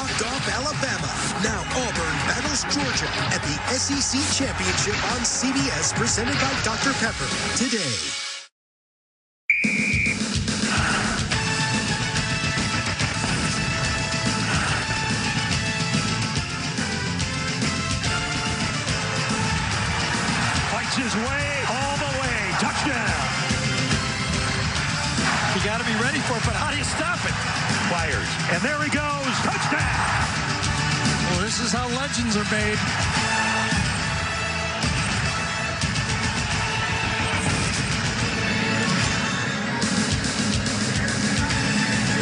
knocked off Alabama. Now Auburn battles Georgia at the SEC Championship on CBS, presented by Dr. Pepper today. Fights his way all the way. Touchdown. You got to be ready for it, but how do you stop it? Fires. And there he goes. Touchdown. Well, this is how legends are made.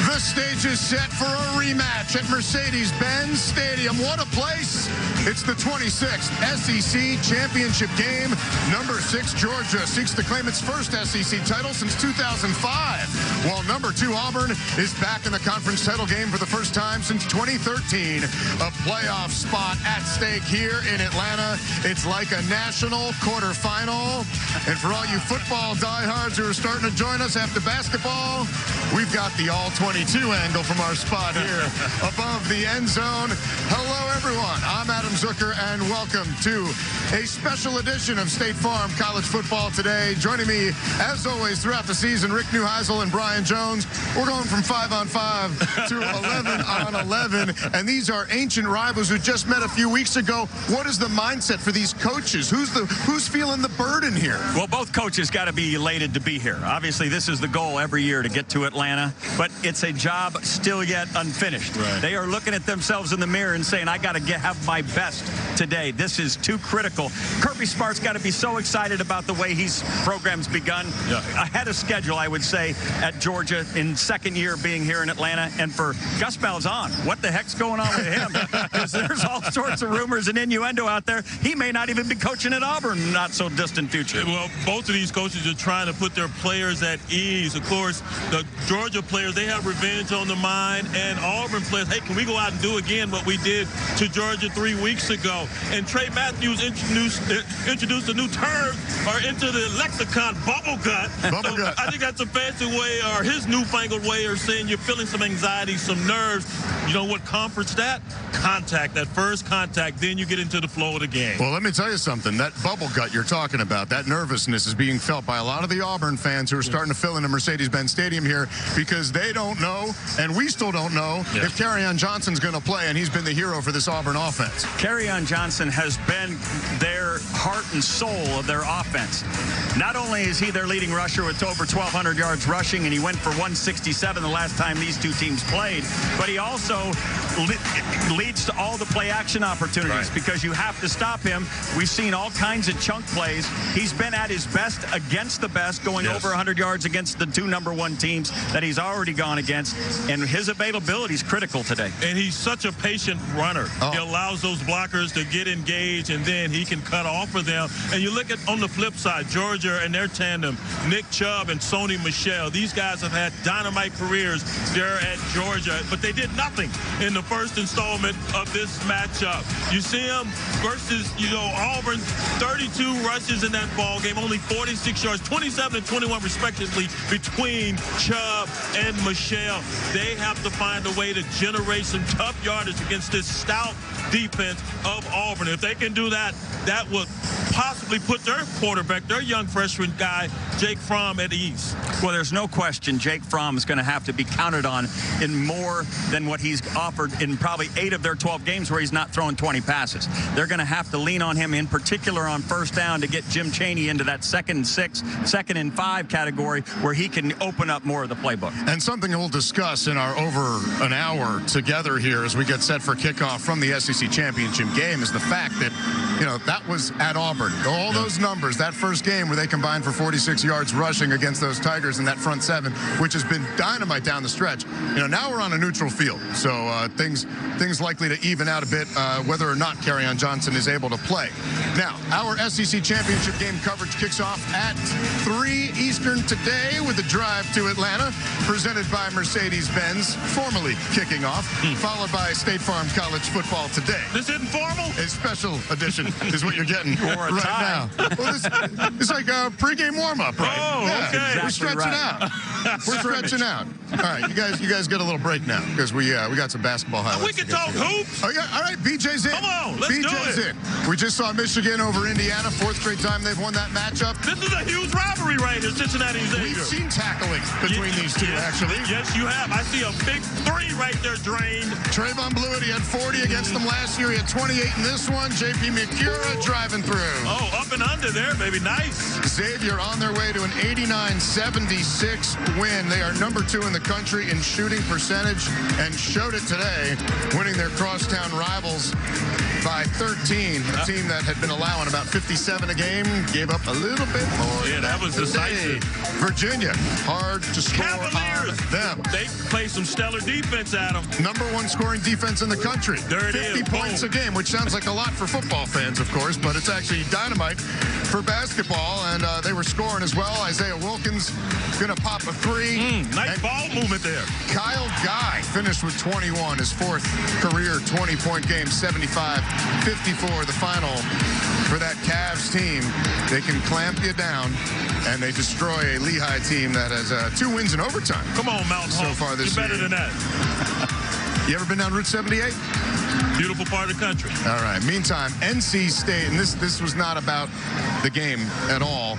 The stage is set for a rematch at Mercedes-Benz Stadium. What a place. It's the 26th SEC Championship game. Number 6 Georgia seeks to claim its first SEC title since 2005, while number 2 Auburn is back in the conference title game for the first time since 2013. A playoff spot at stake here in Atlanta. It's like a national quarterfinal. And for all you football diehards who are starting to join us after basketball, we've got the all-22 angle from our spot here above the end zone. Hello, everyone. I'm Adam Zucker, and welcome to a special edition of State Farm College Football Today. Joining me, as always, throughout the season, Rick Neuheisel and Brian Jones. We're going from 5-on-5 to 11-on-11, and these are ancient rivals who just met a few weeks ago. What is the mindset for these coaches? Who's feeling the burden here? Well, both coaches got to be elated to be here. Obviously, this is the goal every year to get to Atlanta, but it's a job still yet unfinished. Right. They are looking at themselves in the mirror and saying, I got to have my best today. This is too critical. Kirby Smart's got to be so excited about the way his program's begun. Yeah. Ahead of schedule, I would say, at Georgia in second year being here in Atlanta. And for Gus Malzahn, what the heck's going on with him? Because there's all sorts of rumors and innuendo out there. He may not even be coaching at Auburn in not so distant future. Well, both of these coaches are trying to put their players at ease. Of course, the Georgia players, they have revenge on the mind, and Auburn players, hey, can we go out and do again what we did to Georgia 3 weeks ago? And Trey Matthews introduced a new term into the lexicon, bubble gut. Bubble gut. I think that's a fancy way, or his newfangled way of saying you're feeling some anxiety, some nerves. You know what comforts that? Contact, that first contact, then you get into the flow of the game. Well, let me tell you something. That bubble gut you're talking about, that nervousness is being felt by a lot of the Auburn fans who are starting to fill into Mercedes-Benz Stadium here because they don't know, and we still don't know, if Kerryon Johnson's going to play, and he's been the hero for this Auburn offense. Kerryon Johnson has been their heart and soul of their offense. Not only is he their leading rusher with over 1,200 yards rushing, and he went for 167 the last time these two teams played, but he also leads to all the play-action opportunities because you have to stop him. We've seen all kinds of chunk plays. He's been at his best against the best, going over 100 yards against the 2 #1 teams that he's already gone against, and his availability is critical today. And he's such a patient runner. He allows those blockers to get engaged, and then he can cut off of them. And you look at, on the flip side, Georgia and their tandem, Nick Chubb and Sony Michel. These guys have had dynamite careers there at Georgia, but they did nothing in the first installment of this matchup. You see them versus, Auburn, 32 rushes in that ball game, only 46 yards, 27 and 21 respectively between Chubb and Michel. They have to find a way to generate some tough yardage against this stout defense of Auburn. If they can do that, that would possibly put their quarterback, their young freshman guy, Jake Fromm, at ease. Well, there's no question Jake Fromm is going to have to be counted on in more than what he's offered in probably 8 of their 12 games where he's not throwing 20 passes. They're going to have to lean on him, in particular on first down, to get Jim Chaney into that 2nd and 6, 2nd and 5 category where he can open up more of the playbook. And something we'll discuss in our over an hour together here as we get set for kickoff from the SEC Championship game is the fact that, that was at Auburn. All those numbers, that first game where they combined for 46 yards rushing against those Tigers in that front 7, which has been dynamite down the stretch. Now we're on a neutral field, so things likely to even out a bit whether or not Kerryon Johnson is able to play. Now, our SEC Championship game coverage kicks off at 3 Eastern today with the drive to Atlanta, presented by Mercedes-Benz, formally kicking off, followed by State Farm College Football Today. This isn't formal? A special edition is what you're getting right now. Well, it's like a pregame warm-up, right? Oh, okay. We're stretching out. We're stretching out. All right, you guys get a little break now because we got some basketball highlights. We can talk hoops. Oh yeah, all right. BJ's in. Come on, let's do BJ's it. in. We just saw Michigan over Indiana. 4th straight time they've won that matchup. This is a huge rivalry right here, Cincinnati and Xavier. We've seen tackling between these two, actually. Yes, you have. I see a big 3 right there drained. Trayvon Blewett, he had 40 against them last year. He had 28 in this one. JP McCura driving through. Oh, up and under there, baby. Nice. Xavier on their way to an 89-76 win. They are number 2 in the country in shooting percentage and showed it today, winning their crosstown rivals by 13. A team that had been allowing about 57 a game gave up a little bit more. Yeah, that was decisive. Virginia, hard to score Cavaliers. on them. They play some stellar defense at them. Number 1 scoring defense in the country. There it 50 is. points a game, which sounds like a lot for football fans, of course, but it's actually dynamite for basketball, and they were scoring as well. Isaiah Wilkins going to pop a 3. Nice ball movement there. Kyle Guy finished with 21, his 4th career 20-point game, 75-54, the final for that Cavs team. They can clamp you down, and they destroy a Lehigh team that has 2 wins in overtime. Come on, Mountain so Hawks. far this You're better year. than that. You ever been down Route 78? Beautiful part of the country. All right. Meantime, NC State, and this was not about the game at all.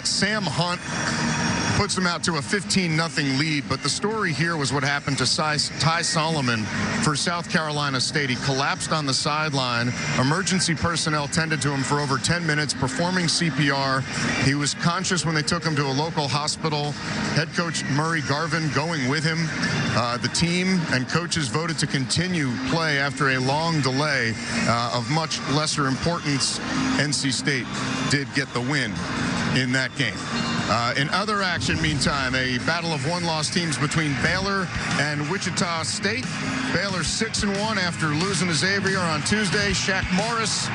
Sam Hunt puts them out to a 15-0 lead, but the story here was what happened to Ty Solomon for South Carolina State. He collapsed on the sideline. Emergency personnel tended to him for over 10 minutes, performing CPR. He was conscious when they took him to a local hospital. Head coach Murray Garvin going with him. The team and coaches voted to continue play after a long delay of much lesser importance. NC State did get the win in that game. In other action, meantime, a battle of one-loss teams between Baylor and Wichita State. Baylor 6-1 after losing to Xavier on Tuesday. Shaq Morris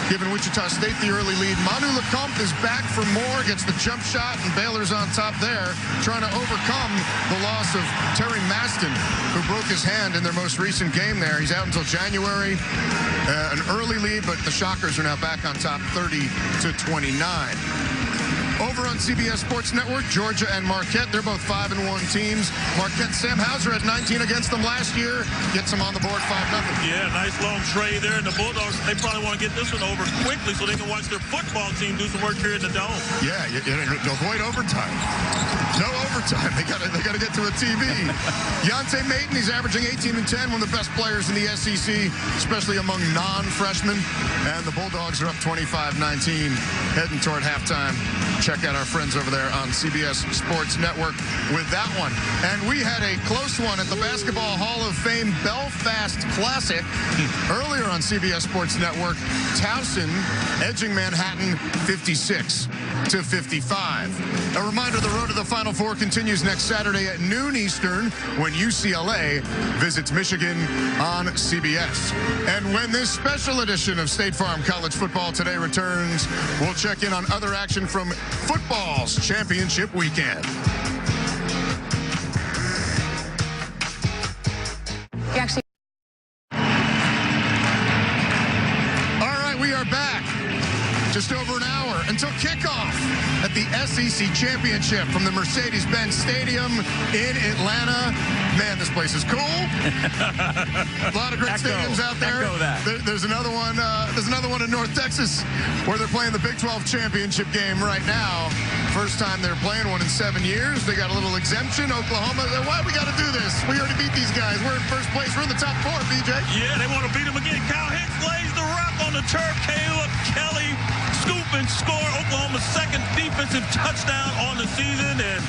giving Wichita State the early lead. Manu Lecomte is back for more, gets the jump shot, and Baylor's on top there, trying to overcome the loss of Terry Maston, who broke his hand in their most recent game there. He's out until January. An early lead, but the Shockers are now back on top 30-29. Over on CBS Sports Network, Georgia and Marquette, they're both 5-1 teams. Marquette, Sam Hauser had 19 against them last year. Gets them on the board 5-0. Yeah, nice long trade there. And the Bulldogs, they probably want to get this one over quickly so they can watch their football team do some work here in the Dome. Yeah, avoid overtime. No overtime. They got to get to a TV. Yonte Mayton, he's averaging 18 and 10, one of the best players in the SEC, especially among non-freshmen. And the Bulldogs are up 25-19, heading toward halftime. Check out our friends over there on CBS Sports Network with that one. And we had a close one at the Basketball Hall of Fame Belfast Classic earlier on CBS Sports Network. Towson edging Manhattan 56-55. A reminder, the road to the Final Four continues next Saturday at noon Eastern when UCLA visits Michigan on CBS. And when this special edition of State Farm College Football Today returns, we'll check in on other action from football's championship weekend. All right, we are back. Just over an hour until kickoff at the SEC Championship from the Mercedes-Benz Stadium in Atlanta. Man, this place is cool. A lot of great stadiums out there. There's another one. There's another one in North Texas where they're playing the Big 12 Championship game right now. First time they're playing one in 7 years. They got a little exemption. Oklahoma, why we got to do this? We already beat these guys. We're in first place. We're in the top 4, BJ. Yeah, they want to beat them again. Kyle Hicks lays the rock on the turf. Caleb Kelly scoop and score. Oklahoma's second defensive touchdown on the season. And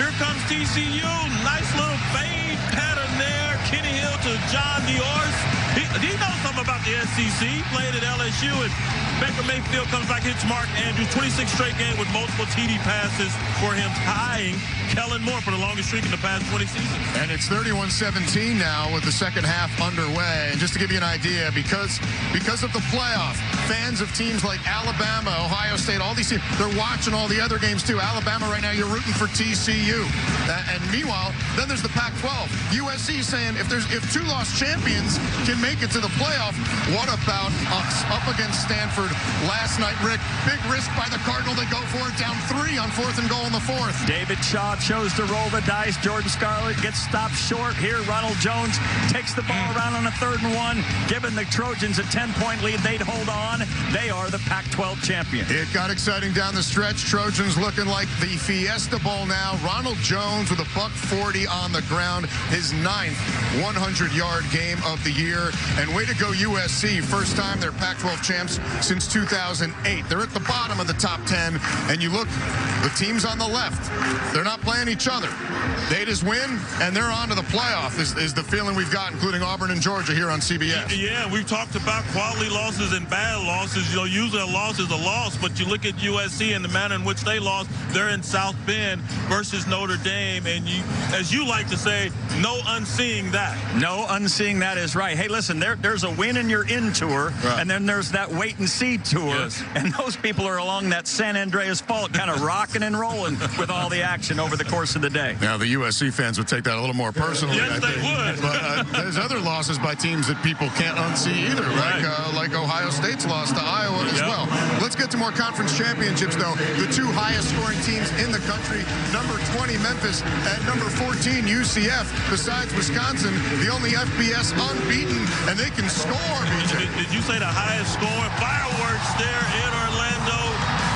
here comes TCU. Nice little fade pattern there. Kenny Hill to John Dior's. He knows something about the SEC. He played at LSU, and Baker Mayfield comes back, hits Mark Andrews. 26 straight game with multiple TD passes for him, tying Kellen Moore for the longest streak in the past 20 seasons. And it's 31-17 now with the second half underway. And just to give you an idea, because of the playoff, fans of teams like Alabama, Ohio State, all these teams, they're watching all the other games too. Alabama right now, you're rooting for TCU. And meanwhile, then there's the Pac-12. USC saying if two lost champions can make it to the playoff, what about us? Up against Stanford last night, Rick. Big risk by the Cardinal. They go for it, down 3 on 4th and goal in the 4th. David Shaw chose to roll the dice. Jordan Scarlett gets stopped short here. Ronald Jones takes the ball around on a 3rd and 1, giving the Trojans a 10-point lead. They'd hold on. They are the Pac-12 champion. It got exciting down the stretch. Trojans looking like the Fiesta Bowl now. Ronald Jones with a $140 on the ground, his 9th 100-yard game of the year. And way to go USC. First time they're Pac-12 champs since 2008. They're at the bottom of the top 10. And you look, the teams on the left, they're not playing each other. They just win, and they're on to the playoff, is the feeling we've got, including Auburn and Georgia here on CBS. Yeah, we've talked about quality losses and bad losses. You know, usually a loss is a loss, but you look at USC and the manner in which they lost. They're in South Bend versus Notre Dame, and you, as you like to say, no unseeing that. No unseeing that is right. Hey, listen, there's a win and you're in tour, right, and then there's that wait and see tour, yes, and those people are along that San Andreas Fault kind of rocking and rolling with all the action over the course of the day. Now, the USC fans would take that a little more personally. Yes, they would. But there's other losses by teams that people can't unsee either, like Ohio State's loss to Iowa as well. Let's get to more conference championships, though. The 2 highest scoring teams in the country, number 20 Memphis and number 14 UCF. Besides Wisconsin, the only FBS unbeaten, and they can score. Did you say the highest scoring? Fireworks there in Orlando.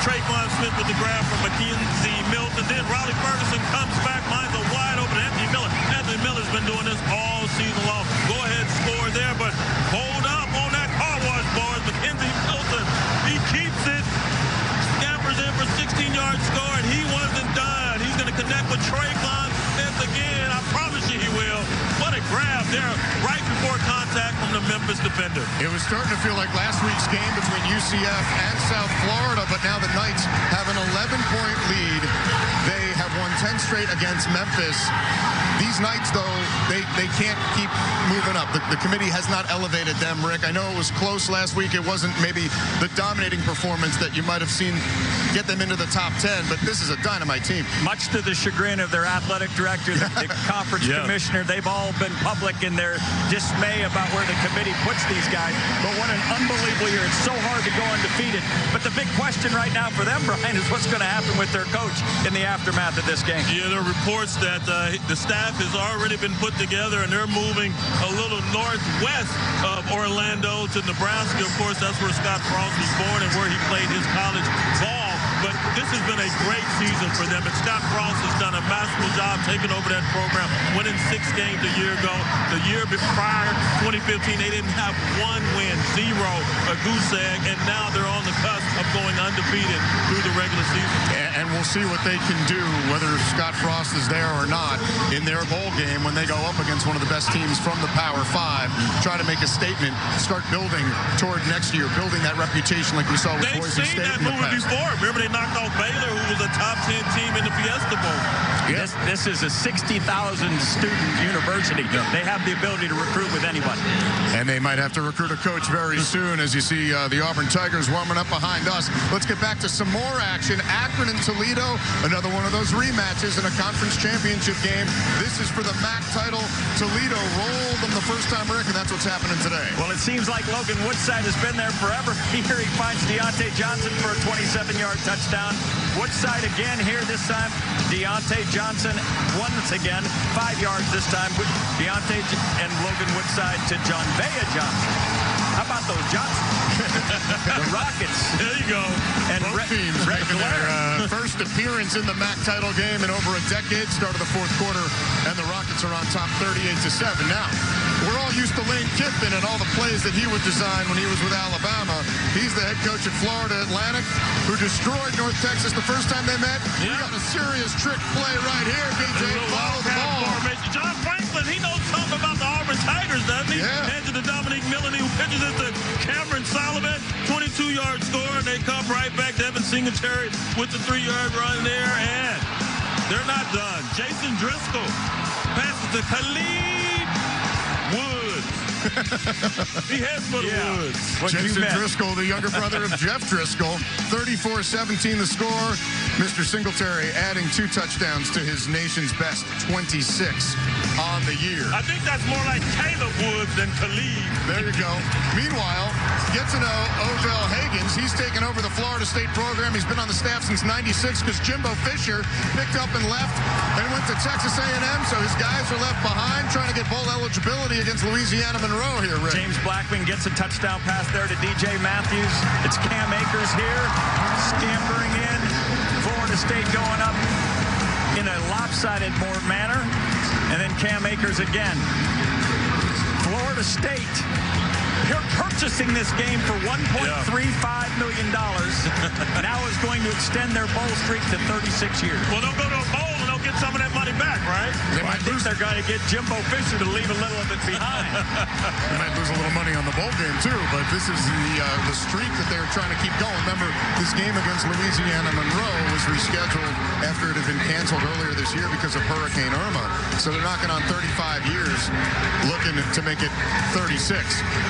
Traquan Smith with the grab from Mackenzie Milton. Then Riley Ferguson comes back, finds a wide open Anthony Miller. Anthony Miller's been doing this all season long. Go ahead, score there, but hold up on that car wash, boys. Mackenzie Milton, he keeps it. Scampers in for 16-yard score, and he wasn't done. He's going to connect with Traquan Smith again. I promise you he will. What a grab there right before contact from the Memphis defender. It was starting to feel like last week's game between UCF and South Florida, but now the Knights have an 11-point lead. They have won 10 straight against Memphis. These Knights, though, they can't keep moving up. The committee has not elevated them, Rick. I know it was close last week. It wasn't maybe the dominating performance that you might have seen get them into the top 10, but this is a dynamite team. Much to the chagrin of their athletic director, the conference commissioner, they've all been public in their dismay about where the committee puts these guys. But what an unbelievable year. It's so hard to go undefeated. But the big question right now for them, Brian, is what's going to happen with their coach in the aftermath of this game. Yeah, there are reports that the staff has already been put together, and they're moving a little northwest of Orlando to Nebraska. Of course, that's where Scott Frost was born and where he played his college ball. But this has been a great season for them, and Scott Frost has done a masterful job taking over that program, winning 6 games a year ago. The year prior, 2015, they didn't have 1 win, 0, a goose egg, and now they're on the cusp of going undefeated through the regular season. And we'll see what they can do, whether Scott Frost is there or not, in their bowl game when they go up against one of the best teams from the Power 5. Try to make a statement, start building toward next year, building that reputation like we saw with Boise State in the past. They've seen that movie before. Remember, they knocked off Baylor, who was a top 10 team in the Fiesta Bowl. Yeah. This is a 60,000 student university. They have the ability to recruit with anybody. And they might have to recruit a coach very soon, as you see the Auburn Tigers warming up behind us. Let's get back to some more action. Akron and Toledo, another one of those rematches in a conference championship game. This is for the MAC title. Toledo rolled them the first time, Rick, and that's what's happening today. Well, it seems like Logan Woodside has been there forever. Here he finds Deontay Johnson for a 27-yard touchdown. Woodside again here this time. Deontay Johnson once again, 5 yards this time. Deontay and Logan Woodside to John Vea Johnson. How about those Johnsons? The Rockets. There you go. And both teams making their first appearance in the MAC title game in over a decade. Start of the 4th quarter, and the Rockets are on top 38-7. Now, we're all used to Lane Kiffin and all the plays that he would design when he was with Alabama. He's the head coach at Florida Atlantic, who destroyed North Texas the first time they met. We got a serious trick play right here. BJ, follow the ball. John Franklin, he knows something about the Auburn Tigers, doesn't he? Yeah. Hands to the Dominique Millany, who pitches it to Cameron Solomon. 22-yard score, and they come right back. Devin Singletary with the 3-yard run there, and they're not done. Jason Driscoll passes to Khalid Woods. He heads for the woods. Jason Driscoll, the younger brother of Jeff Driscoll. 34-17 the score. Mr. Singletary adding 2 touchdowns to his nation's best 26 on the year. I think that's more like Caleb Woods than Khalid. There you go. Meanwhile, get to know Odell Higgins. He's taken over the Florida State program. He's been on the staff since '96 because Jimbo Fisher picked up and left and went to Texas A&M. So his guys are left behind trying to get bowl eligibility against Louisiana Monroe here, Rick. James Blackman gets a touchdown pass there to DJ Matthews. It's Cam Akers here, scampering in. Florida State going up in a lopsided manner. And then Cam Akers again. Florida State purchasing this game for $1.35 million. Now is going to extend their bowl streak to 36 years. Well, they'll go to a bowl and they'll get some of that money back, right? I think they're going to get Jimbo Fisher to leave a little of it behind. They might lose a little money on the bowl game, too, but this is the streak that they're trying to keep going. Remember, this game against Louisiana Monroe was rescheduled after it had been canceled earlier this year because of Hurricane Irma. So they're knocking on 35 years, looking to make it 36.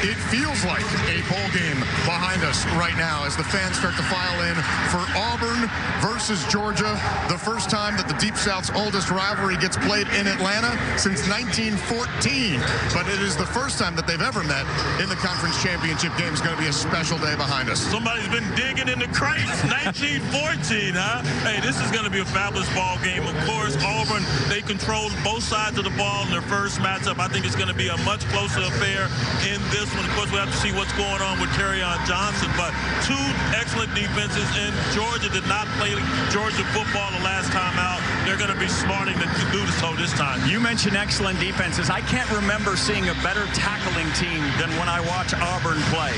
It feels like a bowl game behind us right now as the fans start to file in for Auburn versus Georgia. The first time that the Deep South's oldest rivalry gets played in Atlanta since 1914. But it is the first time that they've ever met in the conference championship game. It's going to be a special day behind us. Somebody's been digging in the crates. 1914, huh? Hey, this is going to be a fabulous ball game. Of course, Auburn, they controlled both sides of the ball in their first matchup. I think it's going to be a much closer affair in this one. Of course, we have to see what's going on with Kerryon Johnson, but 2 excellent defenses, and Georgia did not play Georgia football the last time out. They're going to be smarting to do so this time. You mentioned excellent defenses. I can't remember seeing a better tackling team than when I watch Auburn play.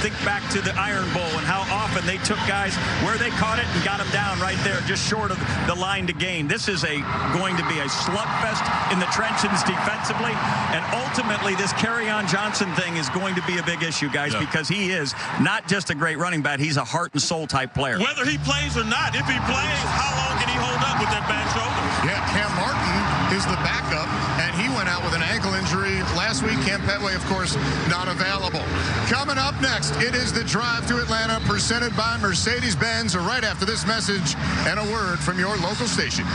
Think back to the Iron Bowl and how often they took guys where they caught it and got them down right there, just short of the line to gain. This is going to be a slugfest in the trenches defensively, and ultimately this Kerryon Johnson thing is going to be a big issue, guys, because he is not just a great running back, he's a heart and soul type player. Whether he plays or not, if he plays, how long can he hold up with that bad shoulder? Yeah, Cam Martin is the backup, and he went out with an ankle injury last week. Cam Petway, of course, not available. Coming up next, it is the Drive to Atlanta presented by Mercedes-Benz, right after this message and a word from your local station.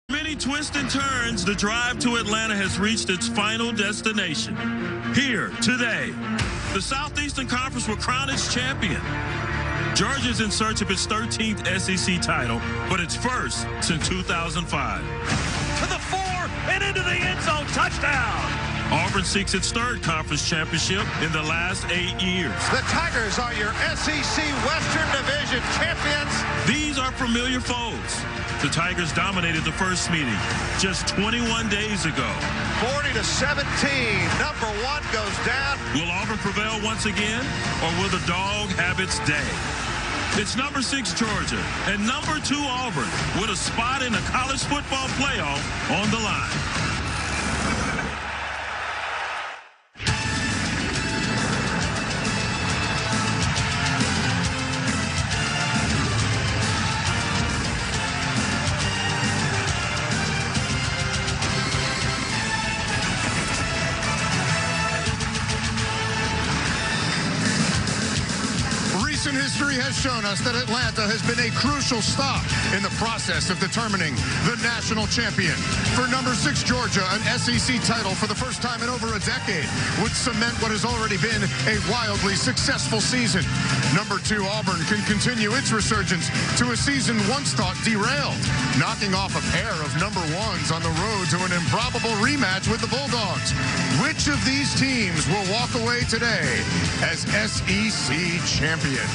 Many twists and turns, the Drive to Atlanta has reached its final destination. Here, today, the Southeastern Conference will crown its champion. Georgia's in search of its 13th SEC title, but its first since 2005. To the 4 and into the end zone. Touchdown. Auburn seeks its 3rd conference championship in the last 8 years. The Tigers are your SEC Western Division champions. These are familiar foes. The Tigers dominated the first meeting just 21 days ago. 40-17. Number 1 goes down. Will Auburn prevail once again, or will the dog have its day? It's number 6 Georgia and number 2 Auburn with a spot in the college football playoff on the line. History has shown us that Atlanta has been a crucial stop in the process of determining the national champion. For number 6 Georgia, an SEC title for the first time in over a decade would cement what has already been a wildly successful season. Number 2 Auburn can continue its resurgence to a season once thought derailed, knocking off a pair of number 1s on the road to an improbable rematch with the Bulldogs. Which of these teams will walk away today as SEC champion?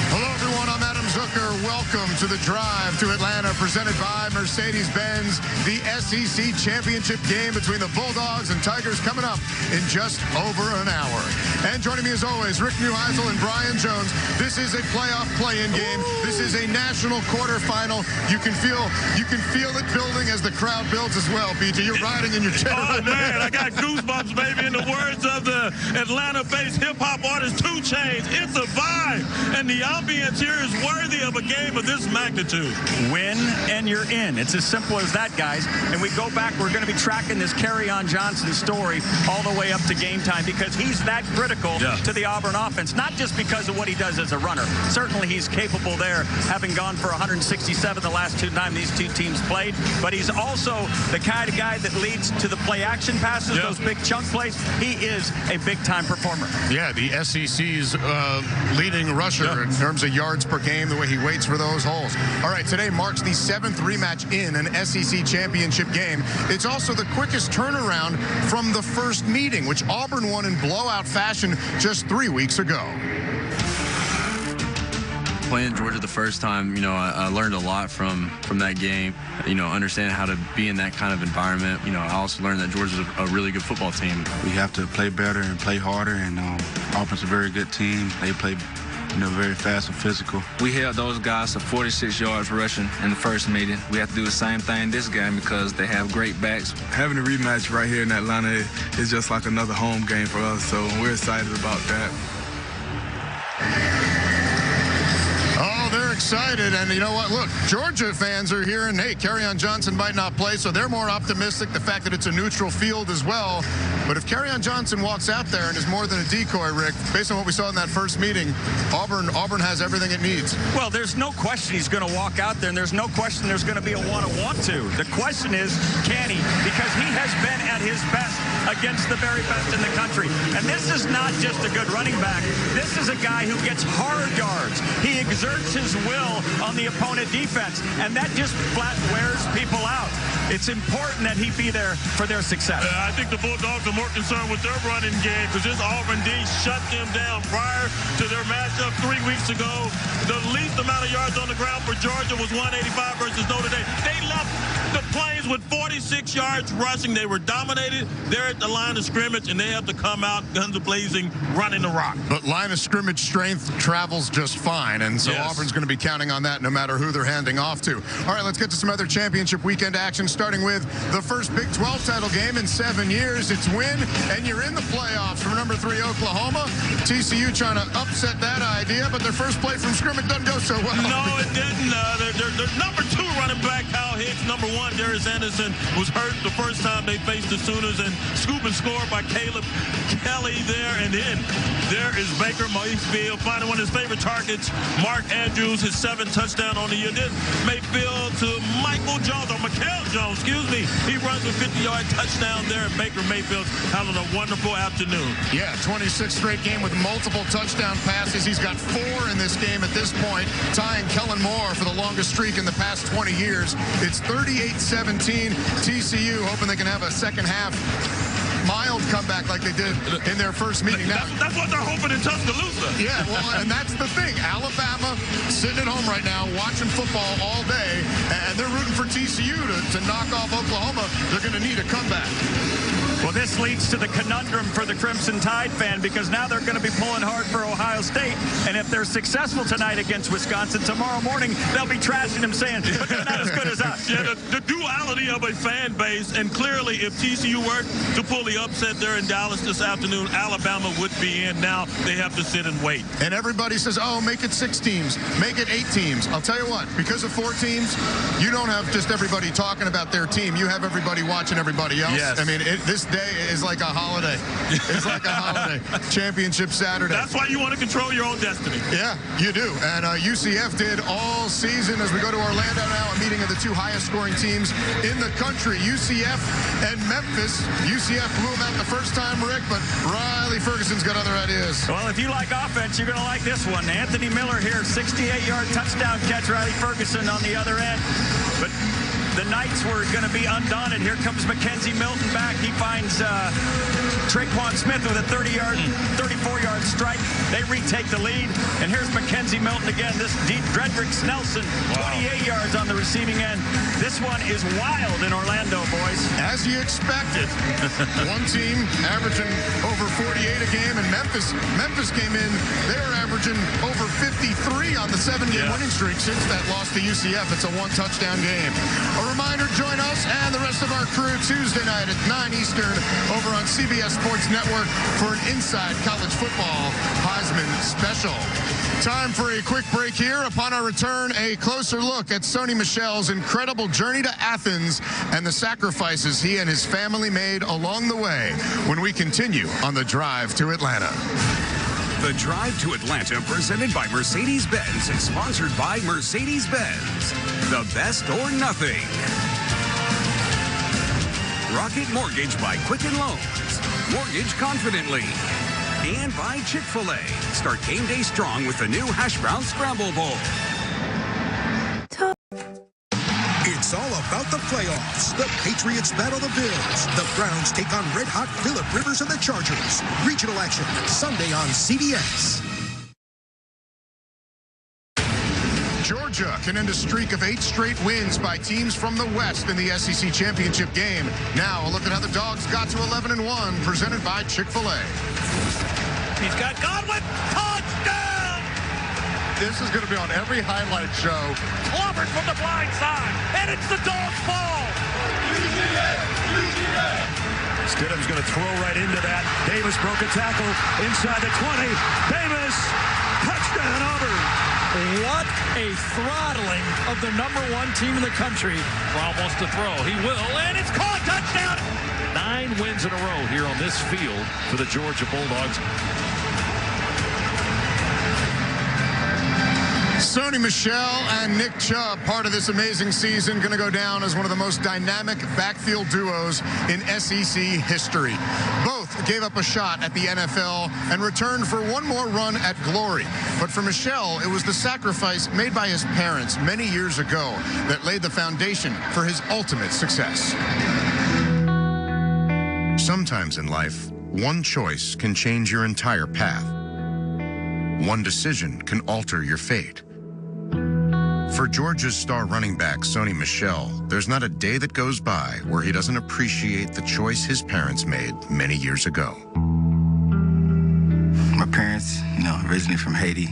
Hello, everyone. I'm Adam Zucker. Welcome to the Drive to Atlanta, presented by Mercedes-Benz. The SEC championship game between the Bulldogs and Tigers coming up in just over an hour. And joining me as always, Rick Neuheisel and Brian Jones. This is a playoff play-in game. This is a national quarterfinal. You can feel it building as the crowd builds as well, BJ. You're riding in your chair. Oh, man, I got goosebumps, baby. In the words of the Atlanta-based hip-hop artist 2 Chainz, it's a vibe. And the ambience here is worthy worthy of a game of this magnitude. Win and you're in. It's as simple as that, guys. And we go back, we're going to be tracking this Kerryon Johnson story all the way up to game time because he's that critical to the Auburn offense, not just because of what he does as a runner. Certainly he's capable there, having gone for 167 the last two times these two teams played, but he's also the kind of guy that leads to the play action passes, those big chunk plays. He is a big-time performer. Yeah, the SEC's leading rusher in terms of yards per game, the way he waits for those holes. All right, today marks the 7th rematch in an SEC championship game. It's also the quickest turnaround from the first meeting, which Auburn won in blowout fashion just 3 weeks ago. Playing Georgia the first time, I learned a lot from that game, understanding how to be in that kind of environment. I also learned that Georgia's a really good football team. We have to play better and play harder, and Auburn's a very good team. They play very fast and physical. We held those guys to 46 yards rushing in the first meeting. We have to do the same thing this game because they have great backs. Having a rematch right here in Atlanta is just like another home game for us, so we're excited about that. Oh, they're excited, and you know what? Look, Georgia fans are here, and hey, Kerryon Johnson might not play, so they're more optimistic. The fact that it's a neutral field as well. But if Kerryon Johnson walks out there and is more than a decoy, Rick, based on what we saw in that first meeting, Auburn has everything it needs. Well, there's no question he's going to walk out there, and there's no question there's going to be a want to. The question is, can he? Because he has been at his best against the very best in the country. And this is not just a good running back. This is a guy who gets hard yards. He exerts his will on the opponent defense, and that just flat wears people out. It's important that he be there for their success. I think the Bulldogs are more concerned with their running game because this Auburn D shut them down prior to their matchup 3 weeks ago. The least amount of yards on the ground for Georgia was 185 versus Notre Dame. They left the Plains with 46 yards rushing. They were dominated. They're at the line of scrimmage, and they have to come out guns blazing, running the rock. But line of scrimmage strength travels just fine, and so Auburn's going to be counting on that no matter who they're handing off to. All right, let's get to some other championship weekend action, starting with the first Big 12 title game in 7 years. It's win, and you're in the playoffs from number 3 Oklahoma. TCU trying to upset that idea, but their first play from scrimmage doesn't go so well. No, it didn't. Their number 2 running back, Kyle Hicks. Number 1, Darius Anderson, was hurt the first time they faced the Sooners, and scoop and score by Caleb Kelly there. And then there is Baker Mayfield finding one of his favorite targets, Mark Andrews, his 7th touchdown on the year. Then Mayfield to Michael Jones, or Mikael Jones, excuse me. He runs a 50-yard touchdown there, and Baker Mayfield's having a wonderful afternoon. Yeah, 26th straight game with multiple touchdown passes. He's got 4 in this game at this point, tying Kellen Moore for the longest streak in the past 20 years. It's 38-17. TCU hoping they can have a second half mild comeback like they did in their first meeting. Now, that's what they're hoping in Tuscaloosa. Yeah, well, and that's the thing. Alabama sitting at home right now watching football all day, and they're rooting for TCU to knock off Oklahoma. They're going to need a comeback. Well, this leads to the conundrum for the Crimson Tide fan because now they're going to be pulling hard for Ohio State. And if they're successful tonight against Wisconsin, tomorrow morning they'll be trashing them saying, but they're not as good as us. Yeah, the duality of a fan base. And clearly, if TCU were to pull the upset there in Dallas this afternoon, Alabama would be in. Now they have to sit and wait. And everybody says, oh, make it 6 teams. Make it 8 teams. I'll tell you what, because of 4 teams, you don't have just everybody talking about their team. You have everybody watching everybody else. Yes. I mean, this day is like a holiday. It's like a holiday. Championship Saturday. That's why you want to control your own destiny. Yeah, you do. And UCF did all season. As we go to Orlando now, a meeting of the 2 highest scoring teams in the country, UCF and Memphis. UCF blew them out the first time, Rick, but Riley Ferguson's got other ideas. Well, if you like offense, you're going to like this one. Anthony Miller here, 68-yard touchdown catch. Riley Ferguson on the other end. But the Knights were going to be undaunted. Here comes Mackenzie Milton back. He finds Traquan Smith with a 34-yard strike. They retake the lead. And here's Mackenzie Milton again. This deep Dredrick Snelson, 28 yards on the receiving end. This one is wild in Orlando, boys. As you expected. One team averaging over 48 a game, and Memphis came in. They're averaging over 53 on the 7-game winning streak since that loss to UCF. It's a 1-touchdown game. A reminder, join us and the rest of our crew Tuesday night at 9 Eastern over on CBS Sports Network for an Inside College Football Heisman special. Time for a quick break here. Upon our return, a closer look at Sony Michel's incredible journey to Athens and the sacrifices he and his family made along the way when we continue on the drive to Atlanta. The Drive to Atlanta, presented by Mercedes-Benz, is sponsored by Mercedes-Benz. The best or nothing. Rocket Mortgage by Quicken Loans. Mortgage confidently. And by Chick-fil-A. Start game day strong with the new Hash Brown Scramble Bowl. It's all about the playoffs. The Patriots battle the Bills. The Browns take on red-hot Phillip Rivers and the Chargers. Regional action, Sunday on CBS. Georgia can end a streak of 8 straight wins by teams from the West in the SEC Championship game. Now, a look at how the Dogs got to 11-1, presented by Chick-fil-A. He's got Godwin. Touchdown! This is going to be on every highlight show. Clobbered from the blind side, and it's the Dogs' ball. Stidham's going to throw right into that. Davis broke a tackle inside the 20. Davis, touchdown Auburn. What a throttling of the #1 team in the country. Almost to throw. He will, and it's caught. Touchdown. 9 wins in a row here on this field for the Georgia Bulldogs. Sony Michel and Nick Chubb, part of this amazing season, going to go down as one of the most dynamic backfield duos in SEC history. Both gave up a shot at the NFL and returned for one more run at glory. But for Michel, it was the sacrifice made by his parents many years ago that laid the foundation for his ultimate success. Sometimes in life, one choice can change your entire path. One decision can alter your fate. For Georgia's star running back, Sony Michel, there's not a day that goes by where he doesn't appreciate the choice his parents made many years ago. My parents, originally from Haiti.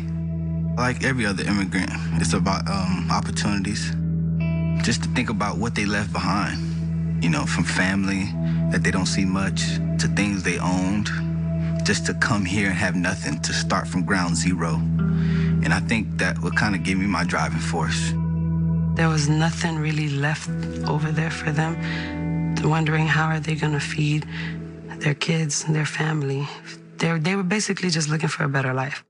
Like every other immigrant, it's about opportunities. Just to think about what they left behind, from family that they don't see much to things they owned, just to come here and have nothing, to start from ground zero. And I think that would kind of give me my driving force. There was nothing really left over there for them. Wondering how are they going to feed their kids and their family. They were basically just looking for a better life.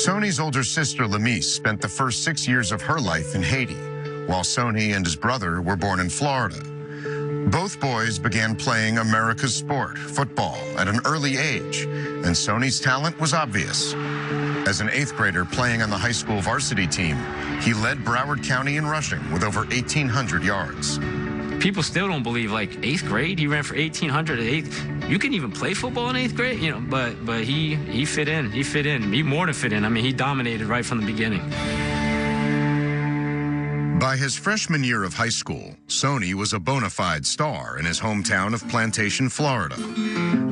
Sony's older sister, Lamise, spent the first 6 years of her life in Haiti, while Sony and his brother were born in Florida. Both boys began playing America's sport, football, at an early age, and Sony's talent was obvious. As an 8th grader playing on the high school varsity team, he led Broward County in rushing with over 1,800 yards. People still don't believe, 8th grade, he ran for 1,800 at 8th. You can even play football in 8th grade, but he fit in. He fit in. He more than fit in. I mean, he dominated right from the beginning. By his freshman year of high school, Sony was a bona fide star in his hometown of Plantation, Florida.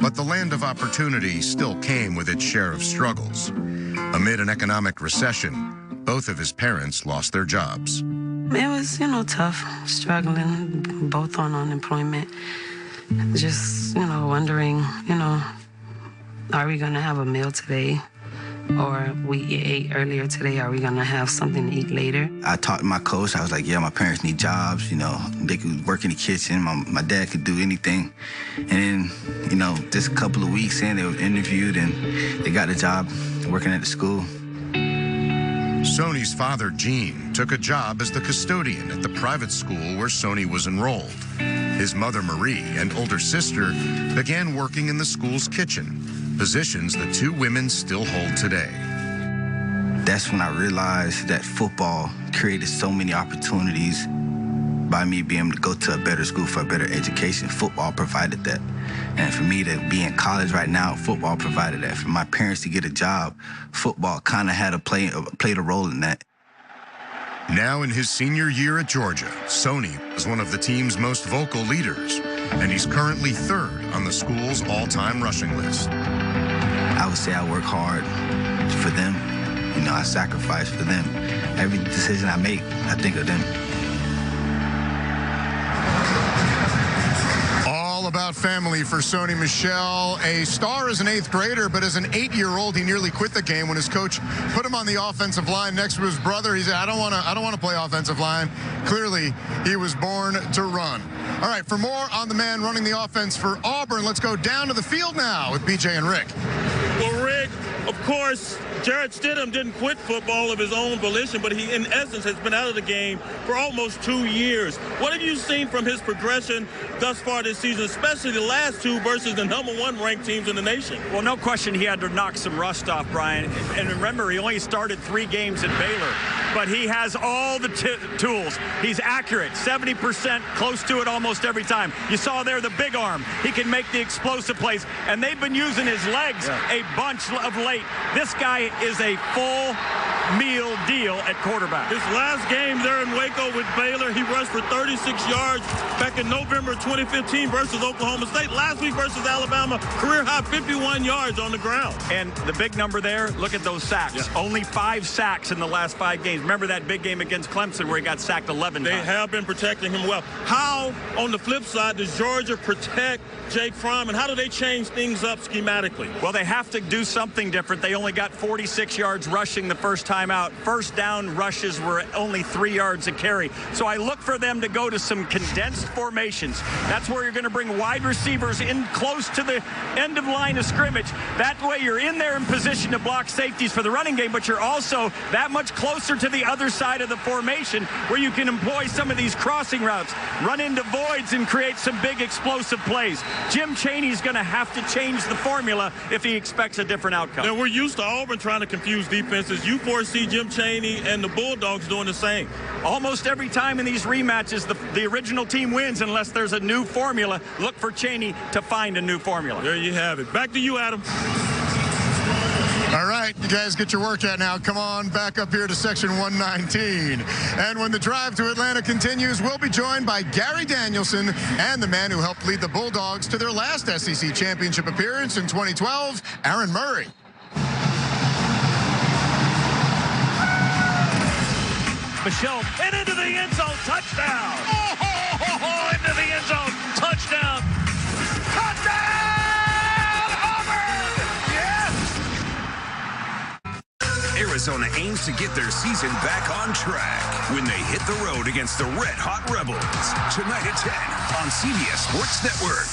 But the land of opportunity still came with its share of struggles. Amid an economic recession, both of his parents lost their jobs. It was, tough, struggling, both on unemployment. Just, wondering, are we going to have a meal today? Or we ate earlier today, are we going to have something to eat later? I talked to my coach. I was like, yeah, my parents need jobs. They could work in the kitchen. My dad could do anything. And then, just a couple of weeks in, they were interviewed and they got a job working at the school. Sony's father, Gene, took a job as the custodian at the private school where Sony was enrolled. His mother, Marie, and older sister began working in the school's kitchen, positions the two women still hold today. That's when I realized that football created so many opportunities. By me being able to go to a better school for a better education, football provided that. And for me to be in college right now, football provided that. For my parents to get a job, football kind of had played a role in that. Now in his senior year at Georgia, Sony is one of the team's most vocal leaders, and he's currently 3rd on the school's all-time rushing list. I would say I work hard for them. I sacrifice for them. Every decision I make, I think of them. All about about family for Sony Michel. A star as an 8th grader, but as an 8-year-old, he nearly quit the game when his coach put him on the offensive line next to his brother. He said, I don't want to play offensive line. Clearly, he was born to run. All right, for more on the man running the offense for Auburn, let's go down to the field now with BJ and Rick. Well, Rick, of course, Jarrett Stidham didn't quit football of his own volition, but he, in essence, has been out of the game for almost 2 years. What have you seen from his progression thus far this season, especially the last 2 versus the #1 ranked teams in the nation? Well, no question he had to knock some rust off, Brian. And remember, he only started 3 games at Baylor. But he has all the tools. He's accurate, 70%, close to it almost every time. You saw there the big arm. He can make the explosive plays. And they've been using his legs a bunch of late. This guy is a full meal deal at quarterback. His last game there in Waco with Baylor, he rushed for 36 yards back in November 2015 versus Oklahoma State. Last week versus Alabama, career high 51 yards on the ground. And the big number there, look at those sacks. Yeah. Only 5 sacks in the last 5 games. Remember that big game against Clemson where he got sacked 11 times. They have been protecting him well. How, on the flip side, does Georgia protect Jake Fromm, and how do they change things up schematically? Well, they have to do something different. They only got 46 yards rushing the first time out. First down rushes were only 3 yards a carry. So I look for them to go to some condensed formations. That's where you're going to bring wide receivers in close to the end of line of scrimmage. That way you're in there in position to block safeties for the running game, but you're also that much closer to the other side of the formation where you can employ some of these crossing routes, run into voids and create some big explosive plays. Jim Chaney's going to have to change the formula if he expects a different outcome. And we're used to Auburn trying to confuse defenses. You foresee Jim Chaney and the Bulldogs doing the same. Almost every time in these rematches, the original team wins unless there's a new formula. Look for Chaney to find a new formula. There you have it. Back to you, Adam. All right, you guys get your workout now. Come on back up here to section 119. And when the drive to Atlanta continues, we'll be joined by Gary Danielson and the man who helped lead the Bulldogs to their last SEC championship appearance in 2012, Aaron Murray. Michel, and into the end zone, touchdown! Oh, into the end zone, touchdown! Touchdown, Auburn! Yes! Arizona aims to get their season back on track when they hit the road against the Red Hot Rebels. Tonight at 10 on CBS Sports Network.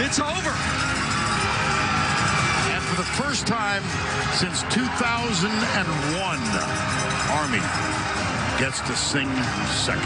It's over. And for the first time since 2001, Army gets to sing second.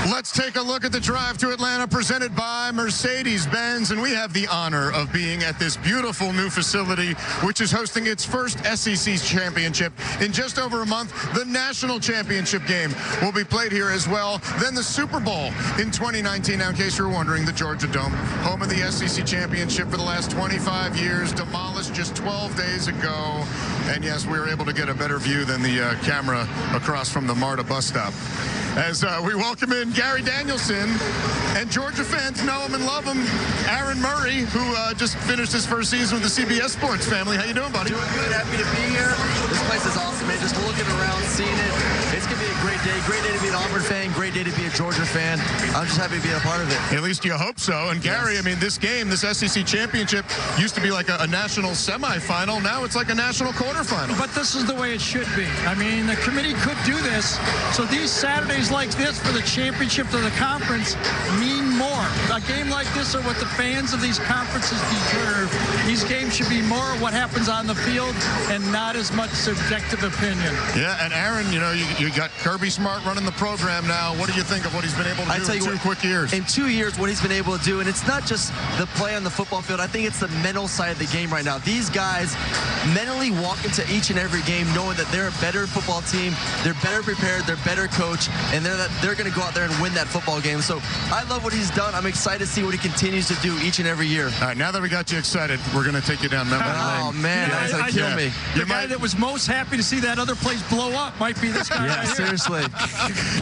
Let's take a look at the drive to Atlanta presented by Mercedes-Benz, and we have the honor of being at this beautiful new facility, which is hosting its first SEC championship in just over a month. The national championship game will be played here as well. Then the Super Bowl in 2019. Now, in case you're wondering, the Georgia Dome, home of the SEC championship for the last 25 years, demolished just 12 days ago. And yes, we were able to get a better view than the camera across from the MARTA bus stop. As we welcome in Gary Danielson, and Georgia fans know him and love him, Aaron Murray, who just finished his first season with the CBS Sports family. How you doing, buddy? Doing good. Happy to be here. This place is awesome, man. Just looking around, seeing it. It's going to be a great day. Great day to be an Auburn fan. Great day to be a Georgia fan. I'm just happy to be a part of it. At least you hope so. And Gary, yes. I mean, this game, this SEC championship, used to be like a national semifinal. Now it's like a national quarterfinal. But this is the way it should be. I mean, the committee could do this. So these Saturdays like this for the championship of the conference mean more. A game like this are what the fans of these conferences deserve. These games should be more what happens on the field and not as much subjective opinion. Yeah, and Aaron, you know, you got Kirby Smart running the program now. What do you think of what he's been able to do in 2 quick years? In 2 years, what he's been able to do, and it's not just the play on the football field. I think it's the mental side of the game right now. These guys mentally walk into each and every game knowing that they're a better football team, they're better prepared, they're better coached, and they're going to go out there and win that football game. So I love what he's done. I'm excited to see what he continues to do each and every year. All right, now that we got you excited, we're going to take you down memory lane. Oh, man, that's going to kill me. The guy that was most happy to see that other place blow up might be this guy. Yeah, right seriously.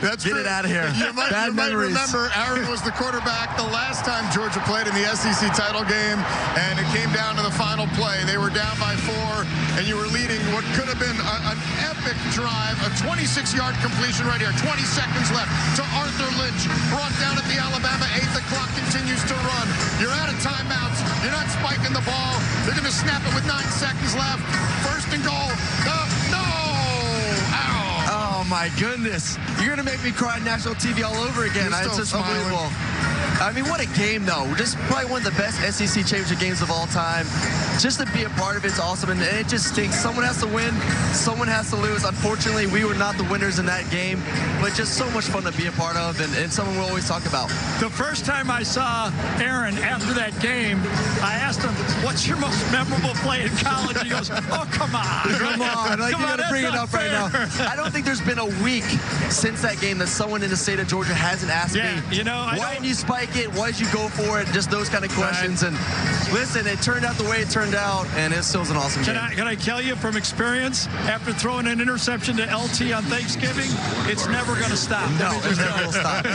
That's Get it out of here. You You might remember Aaron was the quarterback the last time Georgia played in the SEC title game, and it came down to the final play. They were down by 4, and you were leading what could have been an epic drive, a 26-yard completion right here. 20 seconds left to Arthur Lynch. Brought down at the Alabama 8. The clock continues to run. You're out of timeouts. You're not spiking the ball. They're going to snap it with 9 seconds left. First and goal. No! Ow! Oh, my goodness. You're going to make me cry on national TV all over again. It's just unbelievable. I mean, what a game, though. Just probably one of the best SEC championship games of all time. Just to be a part of it's awesome, and it just stinks. Someone has to win, someone has to lose. Unfortunately, we were not the winners in that game, but just so much fun to be a part of, and someone we'll always talk about. The first time I saw Aaron after that game, I asked him, what's your most memorable play in college? He goes, oh, come on. Come on. Like, you got to bring it up right now. I don't think there's been a week since that game that someone in the state of Georgia hasn't asked me, you know, why didn't you spike it? Why did you go for it? Just those kind of questions. And listen, it turned out the way it turned out, and it still was an awesome game. Can I tell you from experience, after throwing an interception to LT on Thanksgiving, it's never going to stop. No, it never will stop.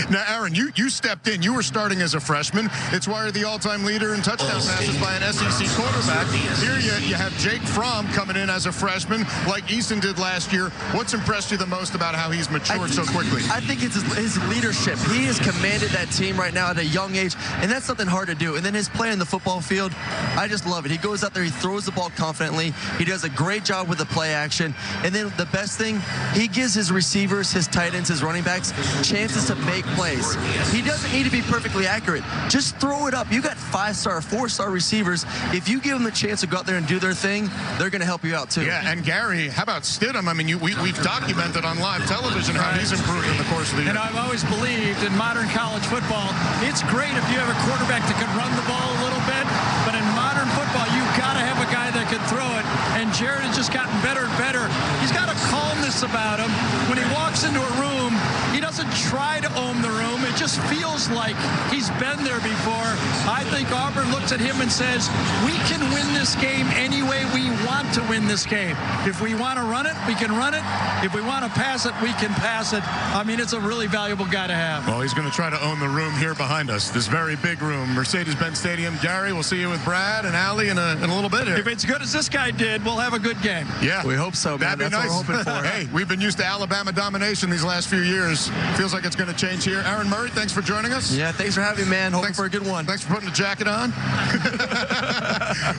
Now, Aaron, you stepped in. You were starting as a freshman. It's why you're the all-time leader in touchdown passes by an SEC quarterback. Here you have Jake Fromm coming in as a freshman, like Eason did last year. What's impressed you the most about how he's matured so quickly? I think it's his leadership. He has commanded that team right now at a young age, and that's something hard to do. And then his play in the football field, I just love it. He goes out there, he throws the ball confidently. He does a great job with the play action. And then the best thing, he gives his receivers, his tight ends, his running backs chances to make plays. He doesn't need to be perfectly accurate. Just throw it up. You got 5-star, 4-star receivers. If you give them the chance to go out there and do their thing, they're going to help you out too. Yeah, and Gary, how about Stidham? I mean, we've documented on live television how he's improved in the course of the year. And I've always believed in modern college football, it's great if you have a quarterback that can run the ball a little bit, but in modern football, you've got to have a guy that can throw it, and Jared has just gotten better and better. He's got a calmness about him. When he walks into a room, he doesn't try to own the room. It just feels like he's been there before. I think Auburn looks at him and says, we can win this game any way we want to win this game. If we want to run it, we can run it. If we want to pass it, we can pass it. I mean, it's a really valuable guy to have. Well, he's going to try to own the room here behind us, this very big room, Mercedes-Benz Stadium. Gary, we'll see you with Brad and Allie in a little bit here. If it's good as this guy did, we'll have a good game. Yeah. We hope so, man. That'd be That's nice. what we're hoping for. Hey, we've been used to Alabama domination these last few years. Feels like it's going to change here. Aaron Murray, thanks for joining us. Yeah, thanks for having me, man. Hoping for a good one. Thanks for putting the jacket on.